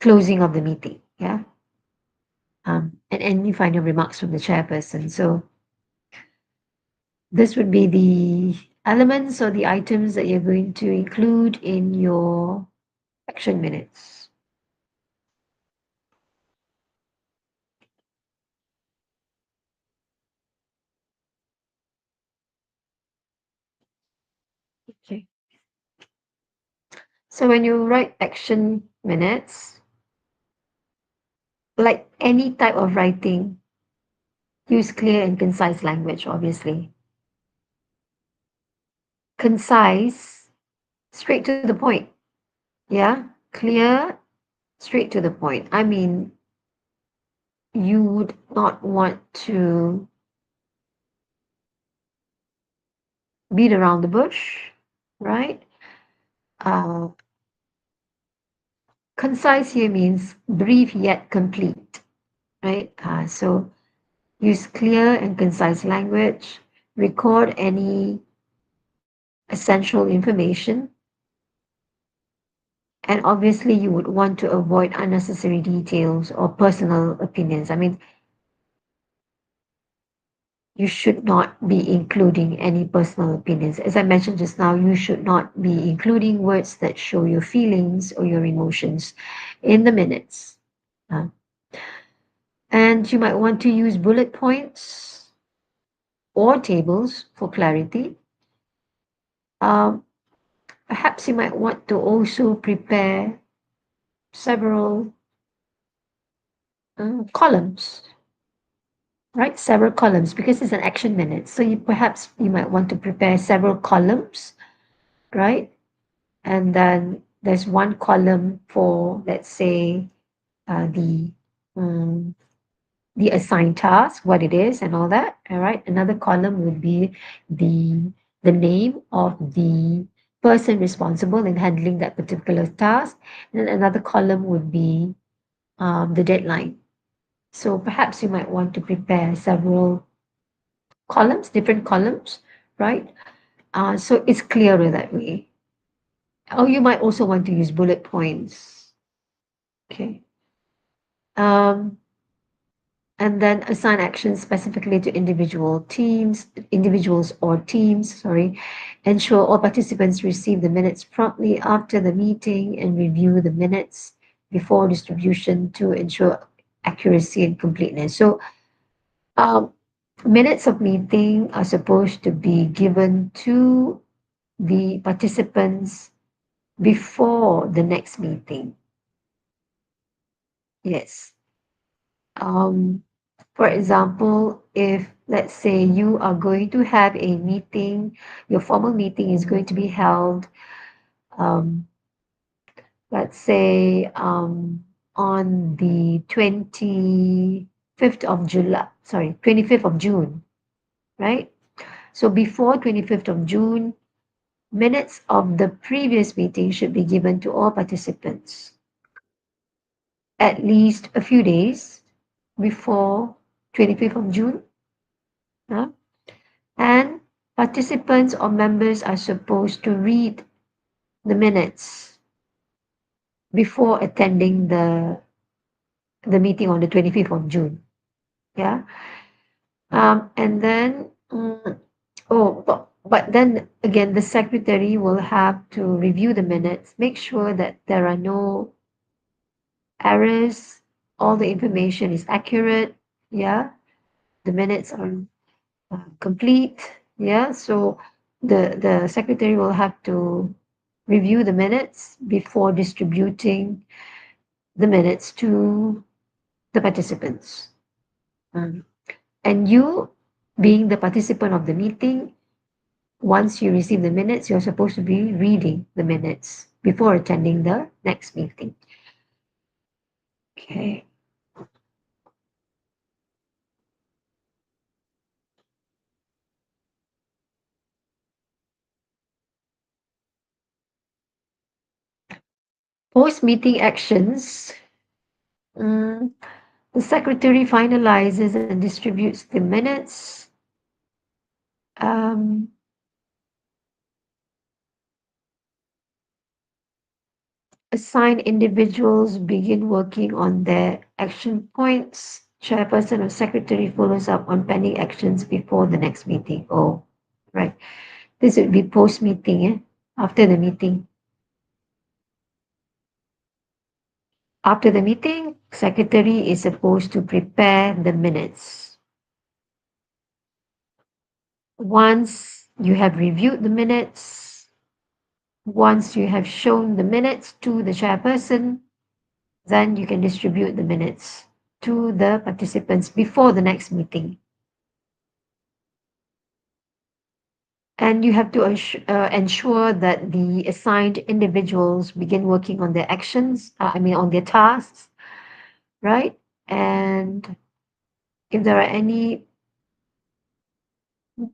closing of the meeting. Yeah. And any final remarks from the chairperson. So this would be the elements or the items that you're going to include in your action minutes. Okay. So when you write action minutes, like any type of writing, use clear and concise language, obviously. Concise, straight to the point. Yeah. Clear, straight to the point. I mean, you would not want to beat around the bush, right? Uh, Concise here means brief yet complete, right? So use clear and concise language, record any essential information, and obviously you would want to avoid unnecessary details or personal opinions. I mean, you should not be including any personal opinions. As I mentioned just now, you should not be including words that show your feelings or your emotions in the minutes. Uh, and you might want to use bullet points or tables for clarity. Um, Perhaps you might want to also prepare several columns, right? Several columns because it's an action minute. So you might want to prepare several columns, right? And then there's one column for, let's say, uh, the um, the assigned task, what it is, and all that. All right. Another column would be the the name of the person responsible in handling that particular task, and then another column would be the deadline. So perhaps you might want to prepare several columns, different columns, right? So it's clearer that way. Or you might also want to use bullet points. Okay. Um, and then assign actions specifically to individuals or teams, sorry. Ensure all participants receive the minutes promptly after the meeting and review the minutes before distribution to ensure accuracy and completeness. So um, minutes of meeting are supposed to be given to the participants before the next meeting. Yes. Um, for example, if let's say you are going to have a meeting, your formal meeting is going to be held, um, let's say on the 25th of July, sorry, 25th of June, right? So before 25th of June, minutes of the previous meeting should be given to all participants at least a few days before 25th of June. Huh? And participants or members are supposed to read the minutes before attending the meeting on the 25th of June. Yeah. And then, but then again, the secretary will have to review the minutes, make sure that there are no errors, all the information is accurate. Yeah. The minutes are complete. Yeah. So the secretary will have to review the minutes before distributing the minutes to the participants. Um, and you, being the participant of the meeting, once you receive the minutes, you're supposed to be reading the minutes before attending the next meeting. Okay. Post meeting actions. Mm, the secretary finalizes and distributes the minutes Um, Assign individuals begin working on their action points. Chairperson or secretary follows up on pending actions before the next meeting. Oh, right. This would be post meeting, eh? After the meeting. After the meeting, secretary is supposed to prepare the minutes. Once you have reviewed the minutes, once you have shown the minutes to the chairperson, then you can distribute the minutes to the participants before the next meeting. And you have to ensure that the assigned individuals begin working on their actions, on their tasks, right? And if there are any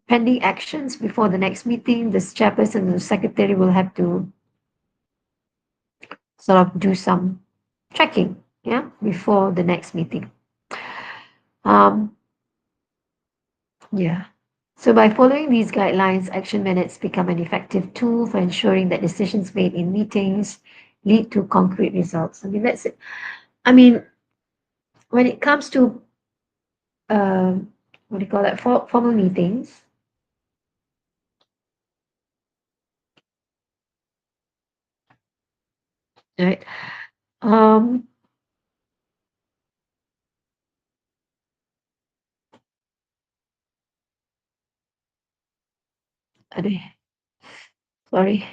pending actions before the next meeting, the chairperson and the secretary will have to sort of do some checking, yeah, before the next meeting. Um, yeah. So by following these guidelines, action minutes become an effective tool for ensuring that decisions made in meetings lead to concrete results. I mean, that's it. I mean, when it comes to what do you call that, formal meetings, right? Um, aduh, sorry.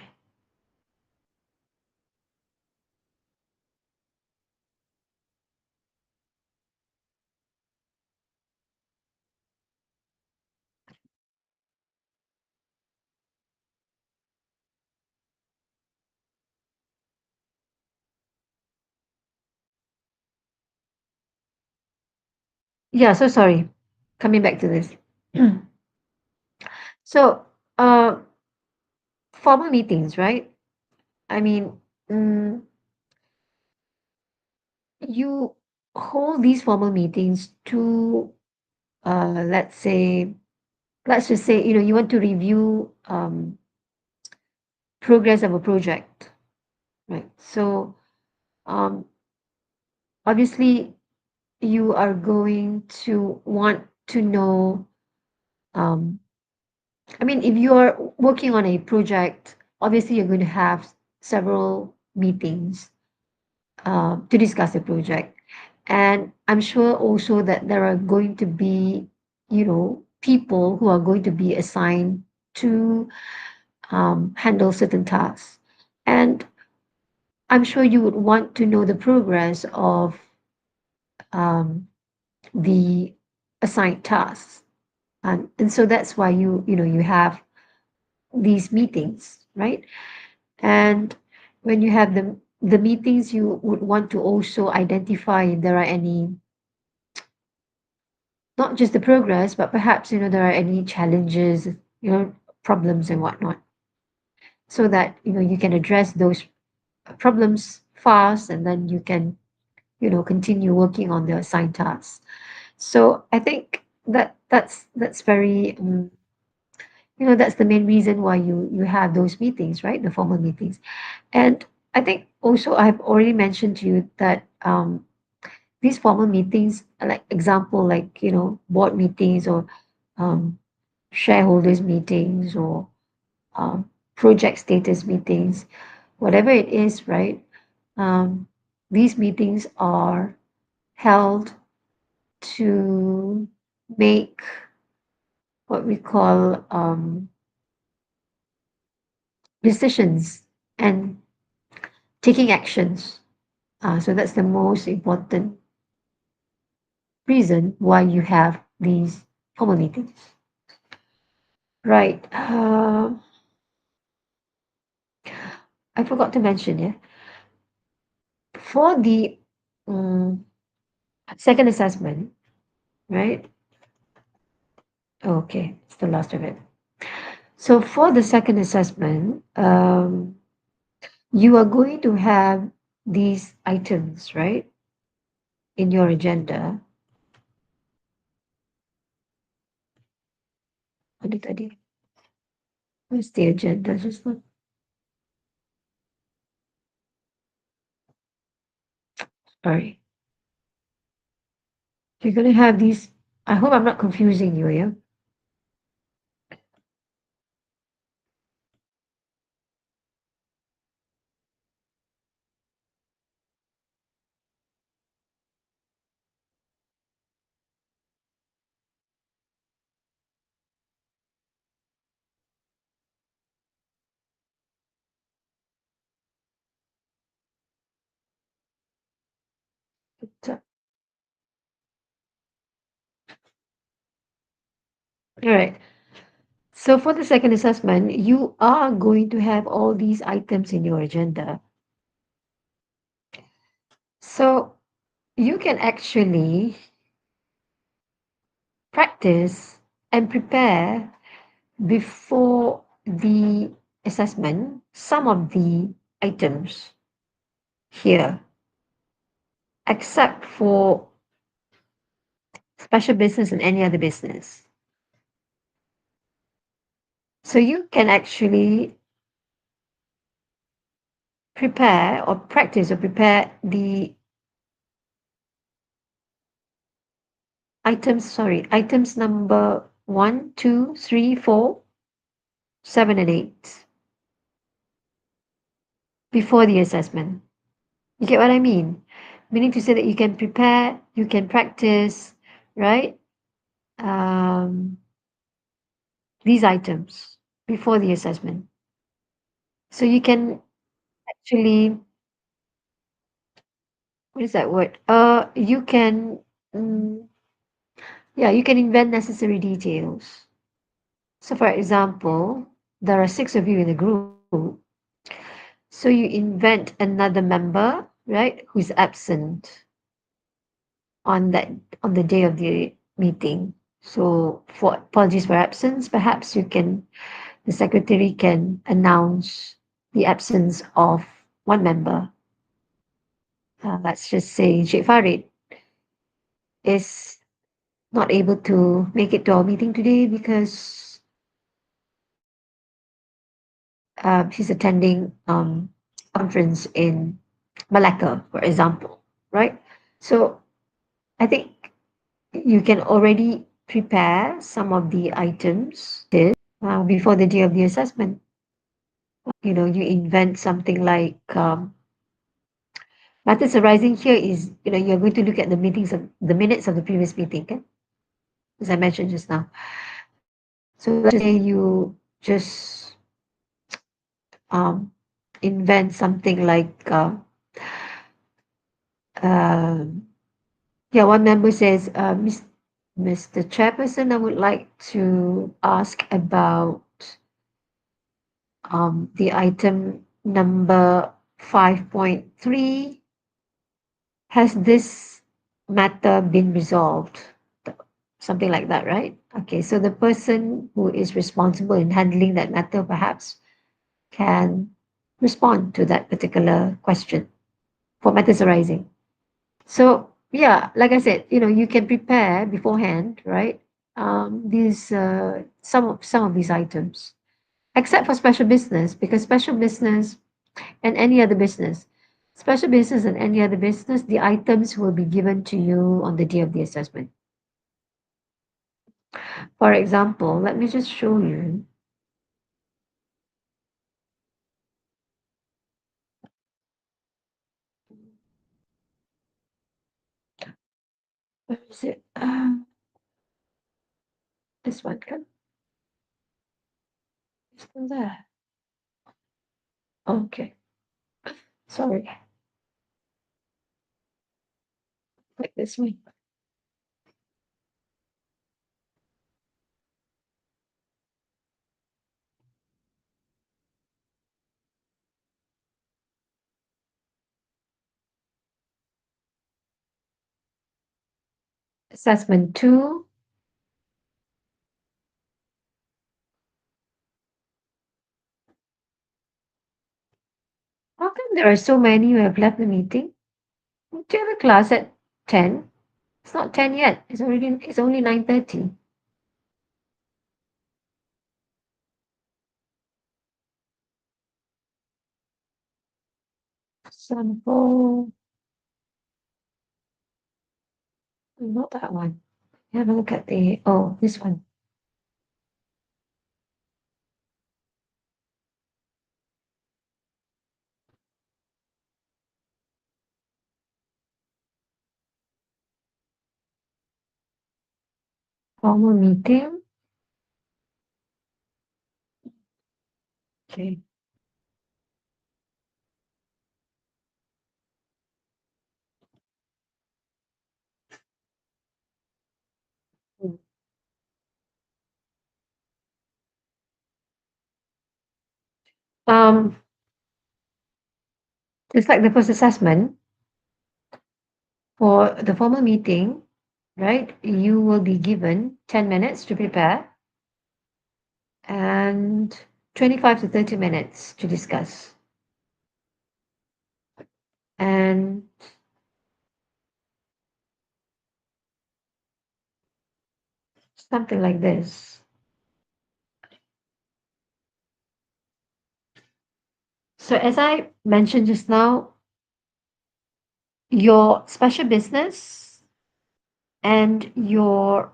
Yeah, so sorry. Coming back to this. So, uh, formal meetings, right? I mean, mm, you hold these formal meetings to, let's say, let's just say, you want to review progress of a project, right? So, um, obviously, you are going to want to know, um, if you are working on a project, obviously you're going to have several meetings to discuss the project. And I'm sure also that there are going to be, people who are going to be assigned to handle certain tasks. And I'm sure you would want to know the progress of um, the assigned tasks. And so that's why you have these meetings, right? And when you have the meetings, you would want to also identify if there are any, not just the progress, but perhaps, there are any challenges, problems and whatnot, so that, you can address those problems fast and then you can, continue working on the assigned tasks. So I think that's very, that's the main reason why you have those meetings, right? The formal meetings. And I think also I've already mentioned to you that these formal meetings, like example, like board meetings or um, shareholders meetings or um, project status meetings, whatever it is, right? Um, these meetings are held to make what we call decisions and taking actions. So that's the most important reason why you have these formal meetings. Right. I forgot to mention, yeah, for the um, second assessment, right? Okay, it's the last of it. So for the second assessment, you are going to have these items, right, in your agenda. Ada tadi. Where's the agenda just now? Sorry. You're gonna have these. I hope I'm not confusing you, yeah? So- All right. So for the second assessment, you are going to have all these items in your agenda. So you can actually practice and prepare before the assessment some of the items here, except for special business and any other business. So you can actually prepare or practice or prepare the items number one, two, three, four, 7, and 8 before the assessment. You get what I mean? Meaning to say that you can prepare, you can practice, right? Um, these items before the assessment. So you can actually, what is that word? You can, mm, yeah, you can invent necessary details. So, for example, there are 6 of you in the group. So you invent another member, right, who's absent on that on the day of the meeting. So for apologies for absence, perhaps the secretary can announce the absence of one member. Let's just say Sheikh Farid is not able to make it to our meeting today because he's attending conference in Malacca, for example, right? So I think you can already prepare some of the items before the day of the assessment. You invent something like matters arising here is, you're going to look at the minutes of the previous meeting, okay? As I mentioned just now. So let's say you just um, invent something like, um yeah, one member says, Mr. Chairperson, I would like to ask about the item number 5.3. Has this matter been resolved? Something like that, right? Okay, so the person who is responsible in handling that matter perhaps can respond to that particular question for matters arising. So yeah, like I said, you can prepare beforehand, right? These some of these items, except for special business, because special business and any other business, special business and any other business, the items will be given to you on the day of the assessment. For example, let me just show you. Where is it? This one can still there. Okay, sorry, like this one. Assessment two. How come there are so many who have left the meeting? Do you have a class at 10? It's not 10 yet. It's only 9:30. Sample. Not that one. Have a look at this one. Formal meeting. Okay. Um, it's like the first assessment for the formal meeting, right? You will be given 10 minutes to prepare and 25 to 30 minutes to discuss. And something like this. So as I mentioned just now, your special business and your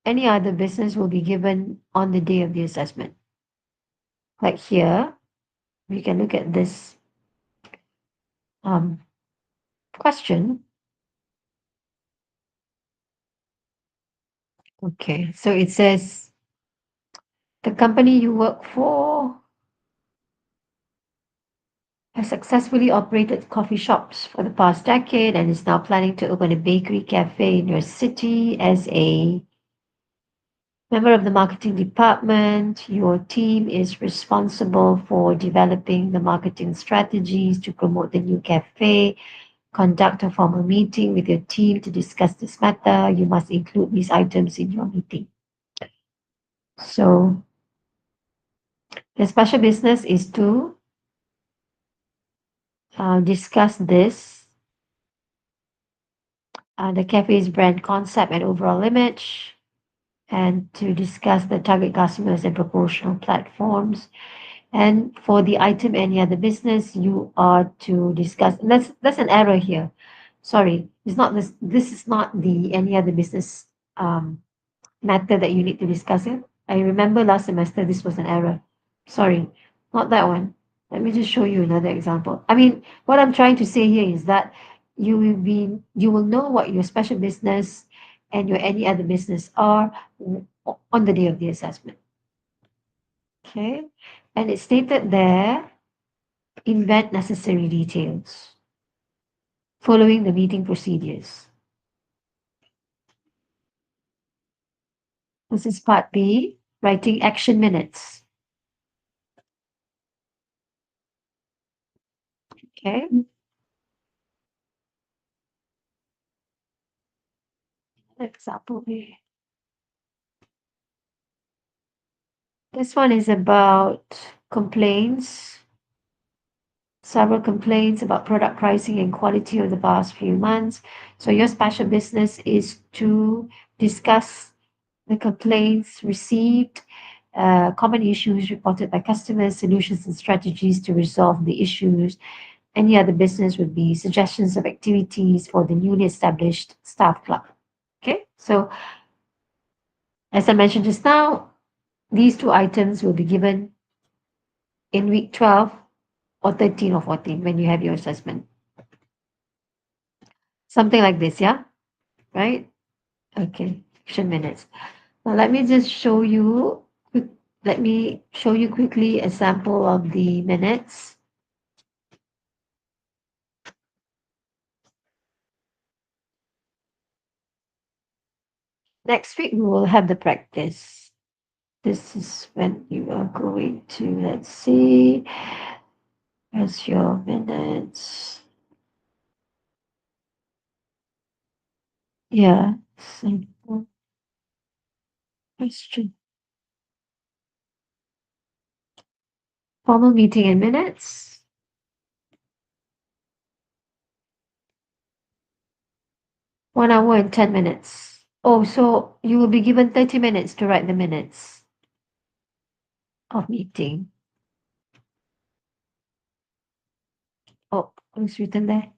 any other business will be given on the day of the assessment. Like here, we can look at this question. Okay, so it says the company you work for has successfully operated coffee shops for the past decade and is now planning to open a bakery cafe in your city. As a member of the marketing department, your team is responsible for developing the marketing strategies to promote the new cafe. Conduct a formal meeting with your team to discuss this matter. You must include these items in your meeting. So the special business is to discuss this, the cafe's brand concept and overall image, and to discuss the target customers and promotional platforms. And for the item any other business, you are to discuss. That's an error here. Sorry, it's not this. This is not the any other business matter that you need to discuss it. I remember last semester this was an error. Sorry, not that one. Let me just show you another example. I mean, what I'm trying to say here is that you will know what your special business and your any other business are on the day of the assessment. Okay, and it's stated there, invent necessary details following the meeting procedures. This is part B, writing action minutes. Okay. Example B. This one is about complaints, several complaints about product pricing and quality over the past few months. So your special business is to discuss the complaints received, common issues reported by customers, solutions and strategies to resolve the issues. Any other business would be suggestions of activities for the newly established staff club. Okay, so as I mentioned just now, these two items will be given in week 12 or 13 or 14 when you have your assessment. Something like this, yeah? Right? Okay, action minutes. Now let me just show you, let me show you quickly a sample of the minutes. Next week, we will have the practice. This is when you are going to, let's see, where's your minutes? Yeah, simple question. Formal meeting in minutes. 1 hour and 10 minutes. Oh, so you will be given 30 minutes to write the minutes of meeting. Oh, it's written there.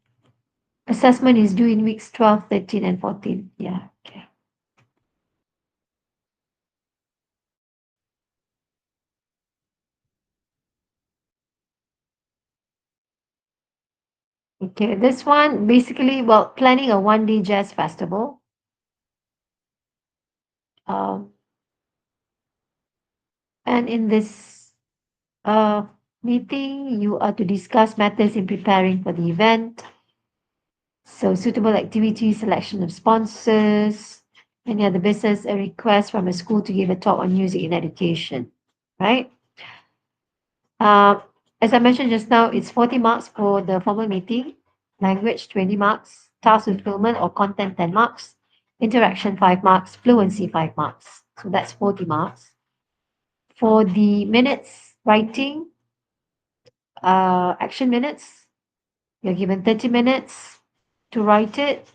Assessment is due in weeks 12, 13, and 14. Yeah, okay. Okay, this one basically, well, planning a 1 day jazz festival. Um, and in this meeting, you are to discuss matters in preparing for the event. So, suitable activities, selection of sponsors, any other business, a request from a school to give a talk on music in education, right? Uh, as I mentioned just now, it's 40 marks for the formal meeting, language 20 marks, task fulfillment or content 10 marks, interaction 5 marks, fluency 5 marks. So that's 40 marks. For the minutes writing, action minutes, you're given 30 minutes to write it.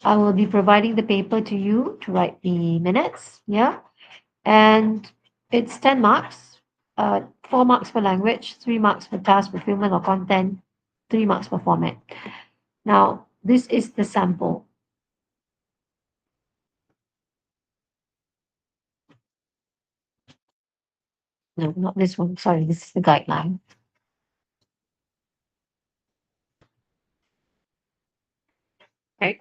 I will be providing the paper to you to write the minutes. Yeah. And it's 10 marks, 4 marks for language, 3 marks for task fulfillment or content, 3 marks for format. Now, this is the sample. No, not this one. Sorry, this is the guideline. Okay.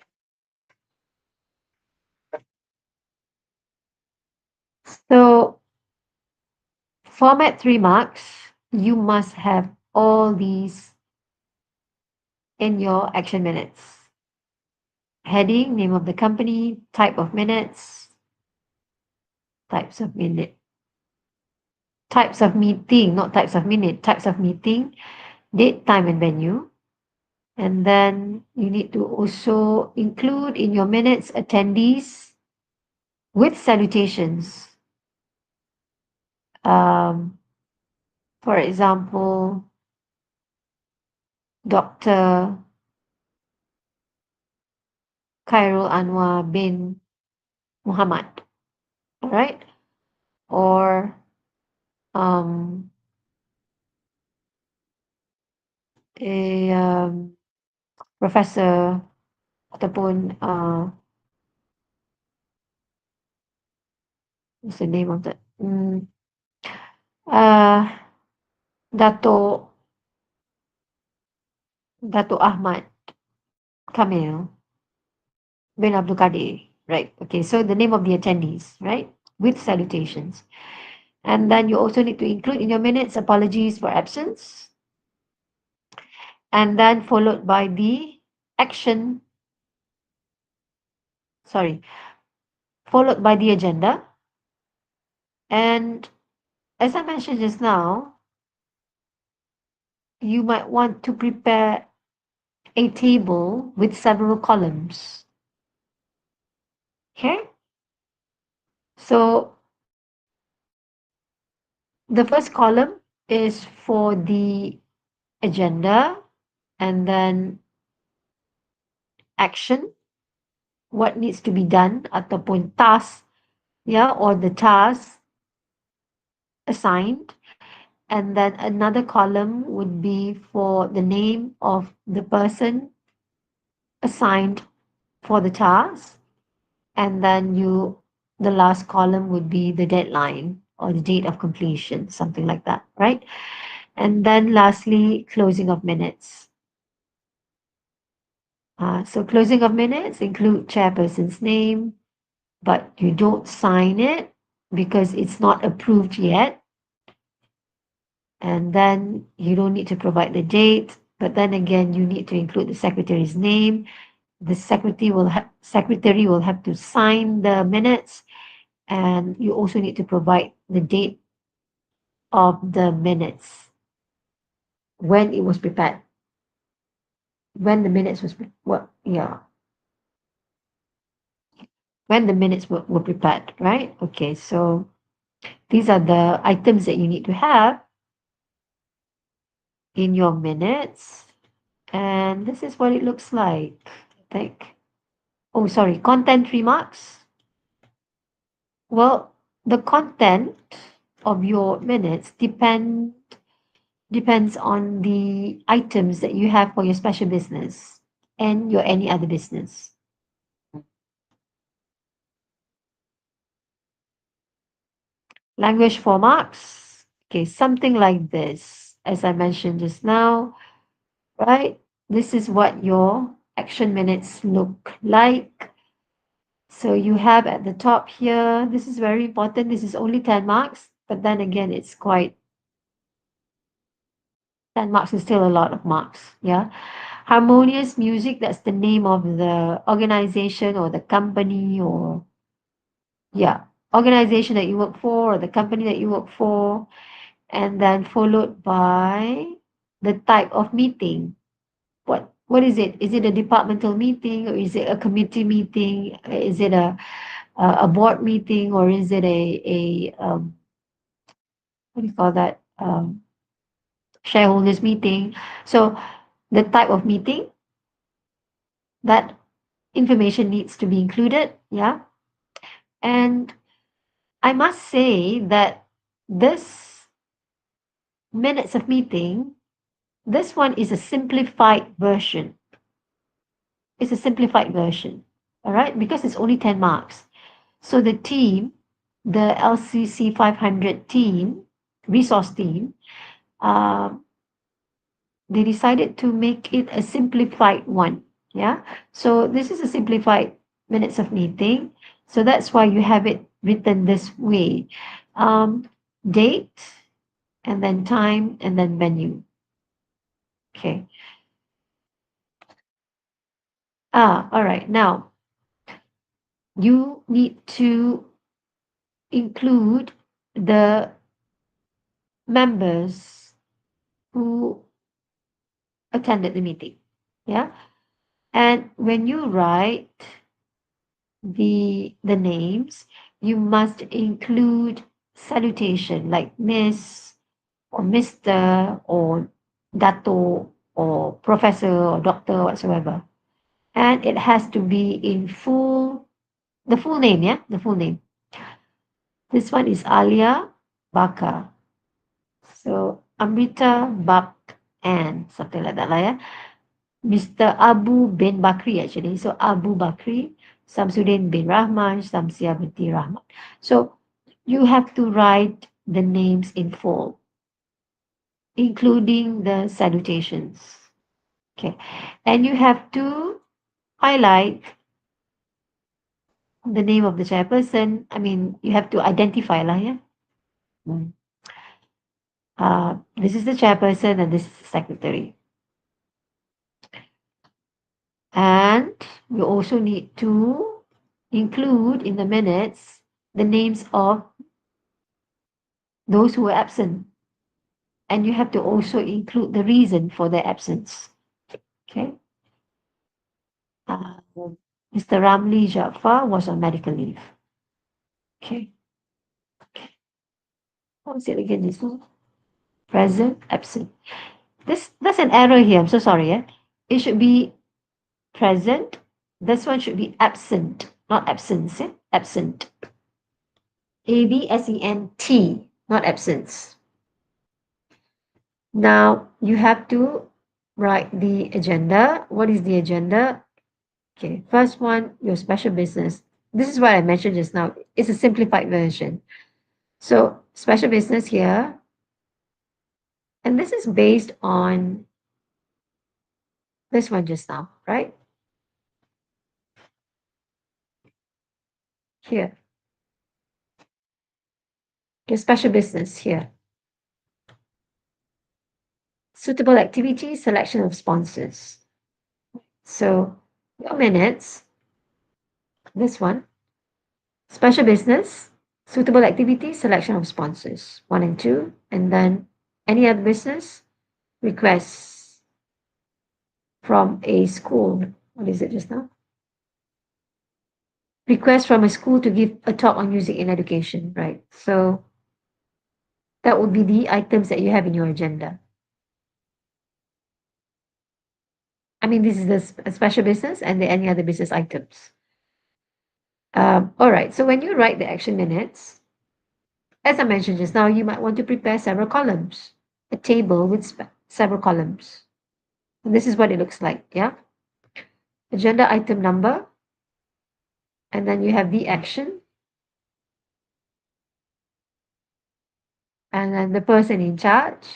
So, format 3 marks, you must have all these in your action minutes. Heading, name of the company, type of minutes, types of minute, types of meeting, not types of minute, types of meeting, date, time, and venue. And then you need to also include in your minutes attendees with salutations. Um, for example, Dr. Khairul Anwar bin Muhammad, all right? Or um, a professor ataupun what's the name of that? Uh, Dato Dato Ahmad Kamil bin Abdul Qadir, right? Okay, so the name of the attendees, right? With salutations. And then you also need to include in your minutes apologies for absence. And then followed by the action, sorry, followed by the agenda. And as I mentioned just now, you might want to prepare a table with several columns. Okay? So the first column is for the agenda and then action, what needs to be done ataupun task, yeah, or the task assigned. And then another column would be for the name of the person assigned for the task. And then the last column would be the deadline or the date of completion, something like that, right? And then lastly, closing of minutes. So closing of minutes include chairperson's name, but you don't sign it because it's not approved yet. And then you don't need to provide the date, but then again, you need to include the secretary's name. The secretary will have to sign the minutes, and you also need to provide the date of the minutes when it was prepared, when the minutes was what yeah when the minutes were prepared, right? Okay, so these are the items that you need to have in your minutes, and this is what it looks like. I think. Oh, sorry, content remarks. Well, the content of your minutes depend depends on the items that you have for your special business and your any other business. Language for marks. Okay, something like this, as I mentioned just now, right? This is what your action minutes look like. So you have at the top here, this is very important. This is only 10 marks, but then again, it's quite 10 marks is still a lot of marks. Yeah. Harmonious music, that's the name of the organization or the company or, yeah, organization that you work for or the company that you work for. And then followed by the type of meeting. What is it? Is it a departmental meeting or is it a committee meeting? Is it a board meeting or is it a what do you call that? Shareholders meeting. So the type of meeting, that information needs to be included. Yeah. And I must say that this minutes of meeting, this one is a simplified version. It's a simplified version. All right. Because it's only 10 marks. So the team, the LCC500 team, resource team, um, they decided to make it a simplified one. Yeah. So this is a simplified minutes of meeting. So that's why you have it written this way. Date and then time and then venue. Okay. All right. Now you need to include the members who attended the meeting. Yeah. And when you write the names, you must include salutation like Miss or Mr. or Dato or Professor or Doctor whatsoever. And it has to be in the full name, yeah? The full name. This one is Alia Baka. So Amrita Bak and something like that, yeah? Mr. Abu bin Bakri actually. So Abu Bakri, Samsudin bin Rahman, Samsia binti Rahman. So you have to write the names in full, including the salutations. Okay. And you have to highlight the name of the chairperson. I mean, you have to identify lah, yeah? Mm. This is the chairperson and this is the secretary. And you also need to include in the minutes the names of those who were absent. And you have to also include the reason for their absence. Okay. Uh, Mr. Ramli Jafar was on medical leave. Okay. What was it again? This one? Present, absent. That's an error here. I'm so sorry. Yeah? It should be present. This one should be absent, not absence. Yeah? Absent. ABSENT, not absence. Now you have to write the agenda. What is the agenda? Okay, first one, your special business. This is what I mentioned just now. It's a simplified version. So special business here, and this is based on this one just now, right? Here, your special business here. Suitable activity, selection of sponsors. So your minutes, this one, special business, suitable activity, selection of sponsors, 1 and 2, and then any other business, requests from a school. What is it just now? Request from a school to give a talk on music in education, right? So that would be the items that you have in your agenda. I mean, this is the special business and the any other business items. All right. So when you write the action minutes, as I mentioned just now, you might want to prepare several columns. a table with several columns. And this is what it looks like, yeah? Agenda item number, and then you have the action, and then the person in charge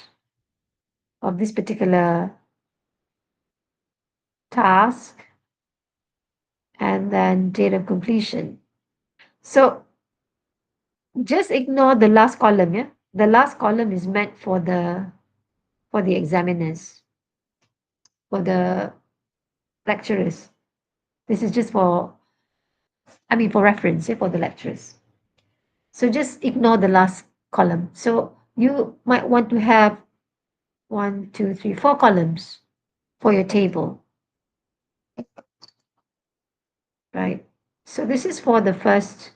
of this particular task, and then date of completion. So just ignore the last column, yeah? The last column is meant for the examiners, for the lecturers. This is just for, for reference, yeah, for the lecturers. So just ignore the last column. So you might want to have 1, 2, 3, 4 columns for your table, right? So this is for the first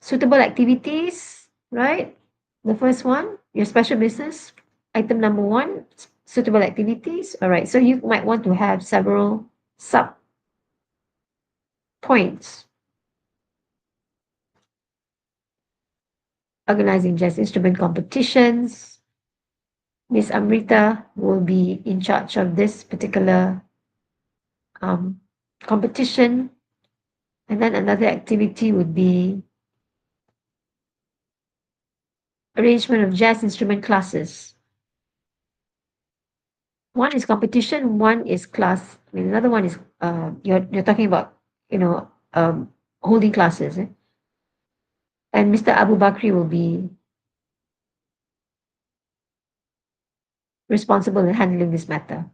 suitable activities, right? The first one, your special business, item number 1, suitable activities. All right, so you might want to have several sub points. Organizing jazz instrument competitions. Miss Amrita will be in charge of this particular competition. And then another activity would be arrangement of jazz instrument classes. One is competition, one is class. Another one is you're talking about holding classes. And Mr. Abu Bakri will be responsible in handling this matter.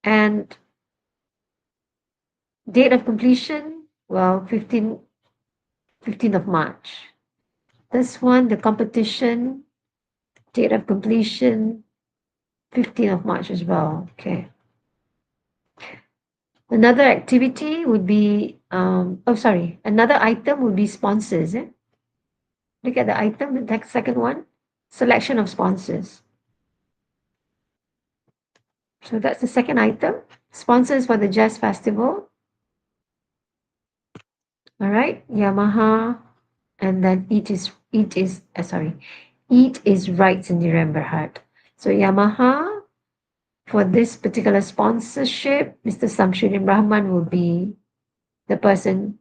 And date of completion, well, 15th of March. This one, the competition, date of completion, 15th of March as well. Okay. Another activity would be, another item would be sponsors. Look at the item, the next second one, selection of sponsors. So that's the second item, sponsors for the jazz festival. All right, Yamaha, and then Eat is Rights in November Heart. So Yamaha, for this particular sponsorship, Mr. Samshuddin Rahman will be the person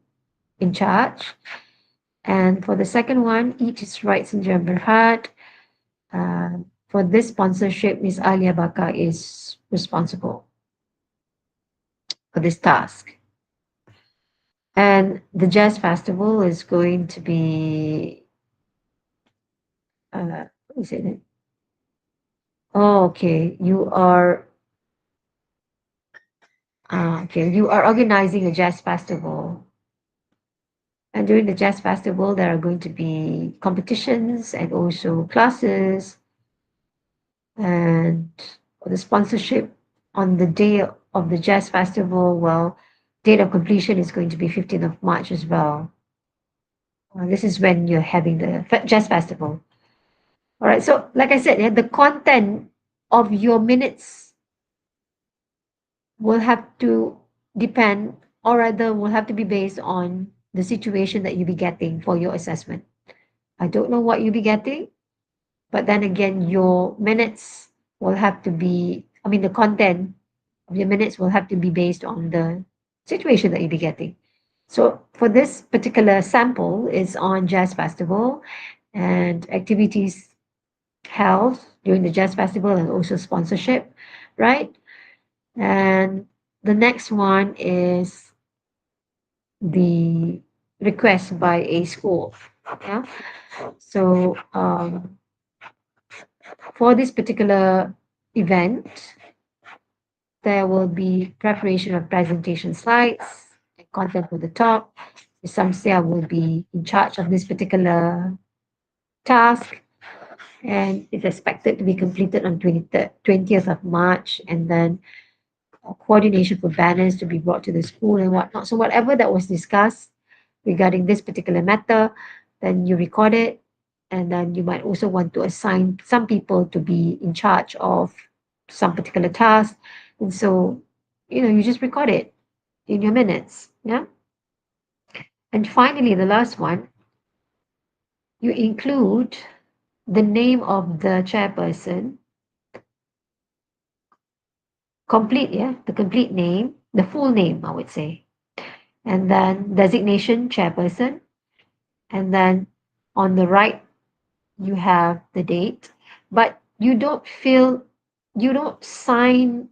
in charge. And for the second one, Eat is Rights in November Heart. For this sponsorship, Ms. Alia Baka is responsible for this task. And the jazz festival is going to be, what is it? Oh, okay. You are organizing a jazz festival. And during the jazz festival, there are going to be competitions and also classes. And for the sponsorship on the day of the jazz festival, well, date of completion is going to be 15th of March as well. This is when you're having the jazz festival. All right. So, like I said, the content of your minutes will have to depend, or rather, will have to be based on the situation that you'll be getting for your assessment. I don't know what you'll be getting, but then again, your minutes will have to be, the content of your minutes will have to be based on the situation that you'll be getting. So for this particular sample is on Jazz Festival and activities held during the Jazz Festival and also sponsorship, right? And the next one is the request by a school. Yeah. So for this particular event, there will be preparation of presentation slides and content for the talk. Samsia will be in charge of this particular task, and it's expected to be completed on 20th of March, and then coordination for banners to be brought to the school and whatnot. So whatever that was discussed regarding this particular matter, then you record it, and then you might also want to assign some people to be in charge of some particular task. And so, you just record it in your minutes. Yeah. And finally, the last one, you include the name of the chairperson, complete, yeah, the complete name, the full name, I would say, and then designation chairperson, and then on the right you have the date, but you don't sign.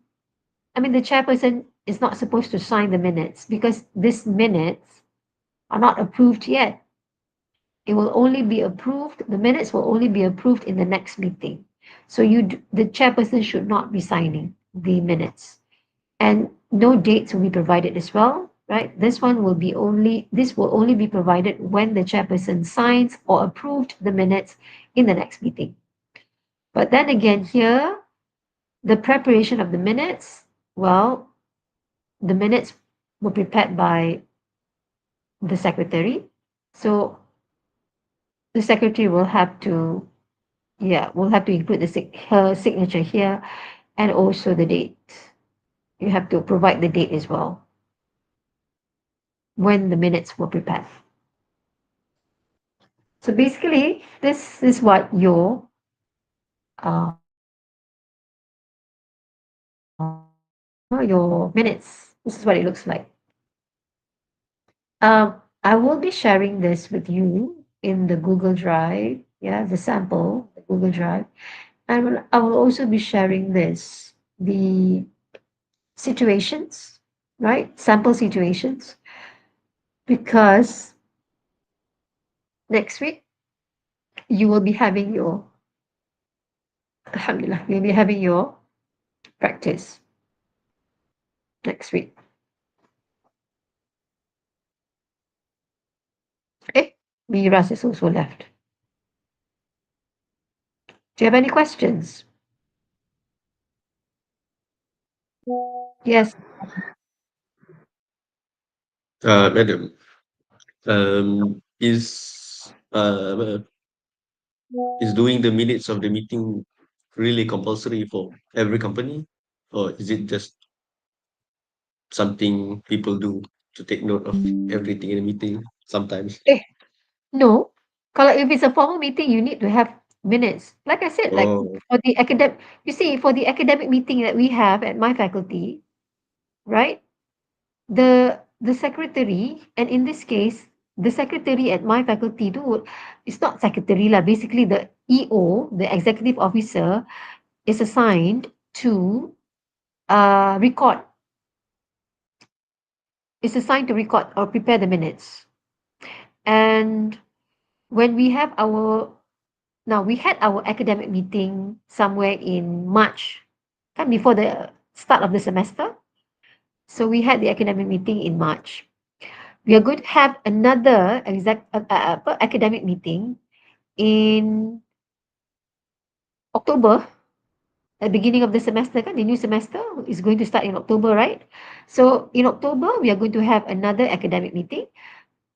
I mean, the chairperson is not supposed to sign the minutes because these minutes are not approved yet. It will only be approved, the minutes will only be approved in the next meeting. So the chairperson should not be signing the minutes. And no dates will be provided as well, right? This will only be provided when the chairperson signs or approved the minutes in the next meeting. But then again, here, the preparation of the minutes, well, the minutes were prepared by the secretary. So the secretary will have to, yeah, will have to include her signature here and also the date. You have to provide the date as well when the minutes were prepared. So basically, this is what your minutes. This is what it looks like. I will be sharing this with you in the Google Drive. Yeah, the sample, the Google Drive. And I will also be sharing the situations, right? Sample situations, because next week you will be having your, alhamdulillah, you'll be having your practice next week. Miras is also left. Do you have any questions? Yes. Madam, is doing the minutes of the meeting really compulsory for every company, or is it just something people do to take note of everything in a meeting sometimes? Eh, no. Kalau if it's a formal meeting, you need to have minutes. Like I said, like Oh, for the academic, you see, for the academic meeting that we have at my faculty, right? The secretary, and in this case, the secretary at my faculty do, it's not secretary lah. Basically, the EO, the executive officer, is assigned to record. Is assigned to record or prepare the minutes. And when we have our now we had our academic meeting somewhere in March, kan, before the start of the semester. So we had the academic meeting in March. We are going to have another academic meeting in October, at the beginning of the semester, kan, the new semester is going to start in October, right? So in October, we are going to have another academic meeting.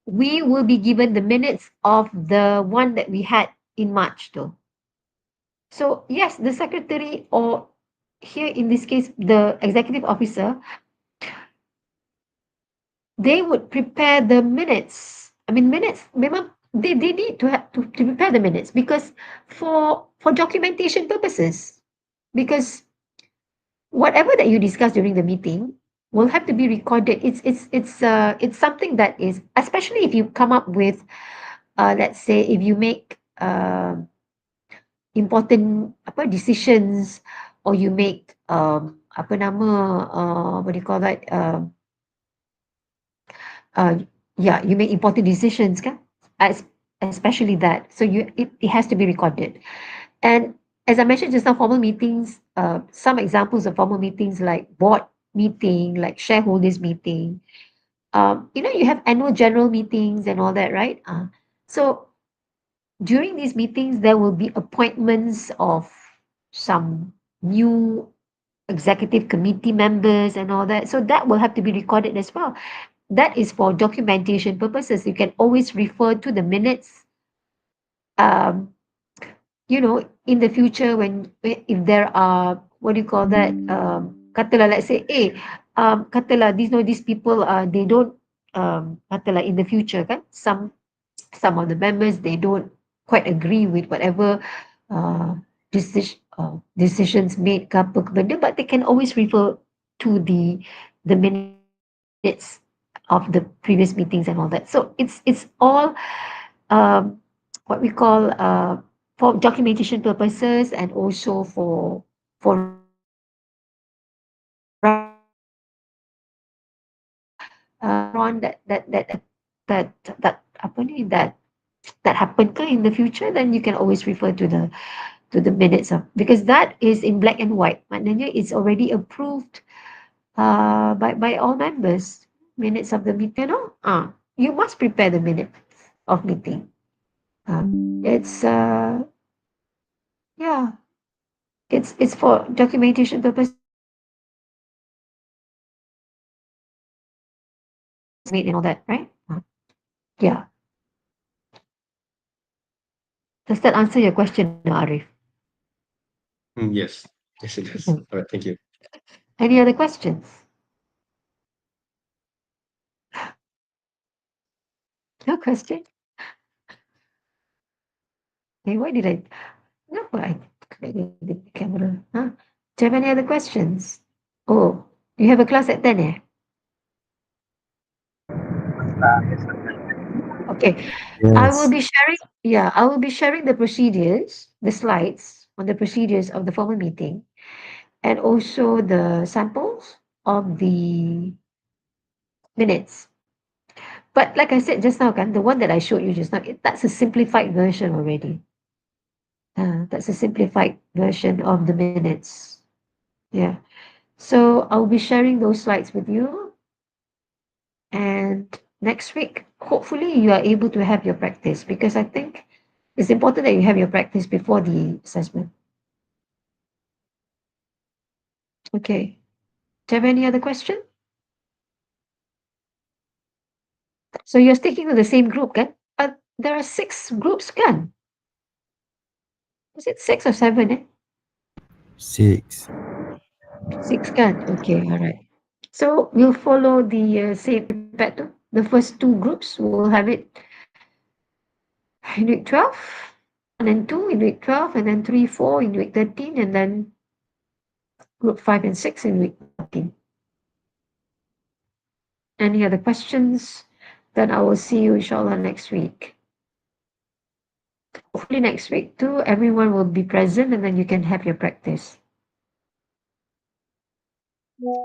We will be given the minutes of the one that we had in March, though. So yes, the secretary, or here in this case, the executive officer, they would prepare the minutes. I mean, minutes, memang they need to have to prepare the minutes because for documentation purposes, because whatever that you discuss during the meeting will have to be recorded. It's something that is, especially if you come up with, let's say, if you make important apa decisions, or you make apa nama, what do you call that, uh, yeah, you make important decisions, kan? Especially that, so it has to be recorded. And as I mentioned just now, formal meetings, some examples of formal meetings like board meeting, like shareholders meeting, you have annual general meetings and all that, right? So during these meetings, there will be appointments of some new executive committee members and all that. So that will have to be recorded as well. That is for documentation purposes. You can always refer to the minutes, um, in the future if there are, what do you call that? Katalah, let's say, katalah, these people, they don't, katalah, in the future, kan, some of the members, they don't quite agree with whatever uh, decisions made ke apa ke benda, but they can always refer to the minutes of the previous meetings and all that. So it's all um, what we call for documentation purposes and also for reference purposes. So later on that apa ni that happened ke in the future, then you can always refer to the minutes of, because that is in black and white. Maknanya it's already approved by all members. Minutes of the meeting, no? You must prepare the minutes of meeting. Uh, it's yeah, it's for documentation purposes and also for reference purposes. Decisions made and all that, right? Yeah. Does that answer your question, Arif? Yes. Yes, it does. Mhm. All right. Thank you. Any other questions? No question? Hey, why did I? No, I click the camera. Huh? Do you have any other questions? Oh, you have a class at 10, eh? Yes, Okay. I will Yes. be sharing, yeah, I will be sharing the procedures, the slides on the procedures of the formal meeting, and also the samples of the minutes. But like I said just now, kan, the one that I showed you just now, that's a simplified version already. That's a simplified version of the minutes. Yeah. So I'll be sharing those slides with you. And next week, hopefully, you are able to have your practice, because I think it's important that you have your practice before the assessment. Okay. Do you have any other question? So you're sticking to the same group, kan? But there are 6 groups, kan? Is it 6 or 7? Eh? 6. 6, kan? Okay, all right. So we'll follow the same pattern. The first 2 groups will have it in week 12, 1 and 2 in week 12, and then 3, 4 in week 13, and then group 5 and 6 in week 14. Any other questions? Then I will see you inshallah next week. Hopefully next week too, everyone will be present and then you can have your practice.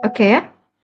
Okay, yeah?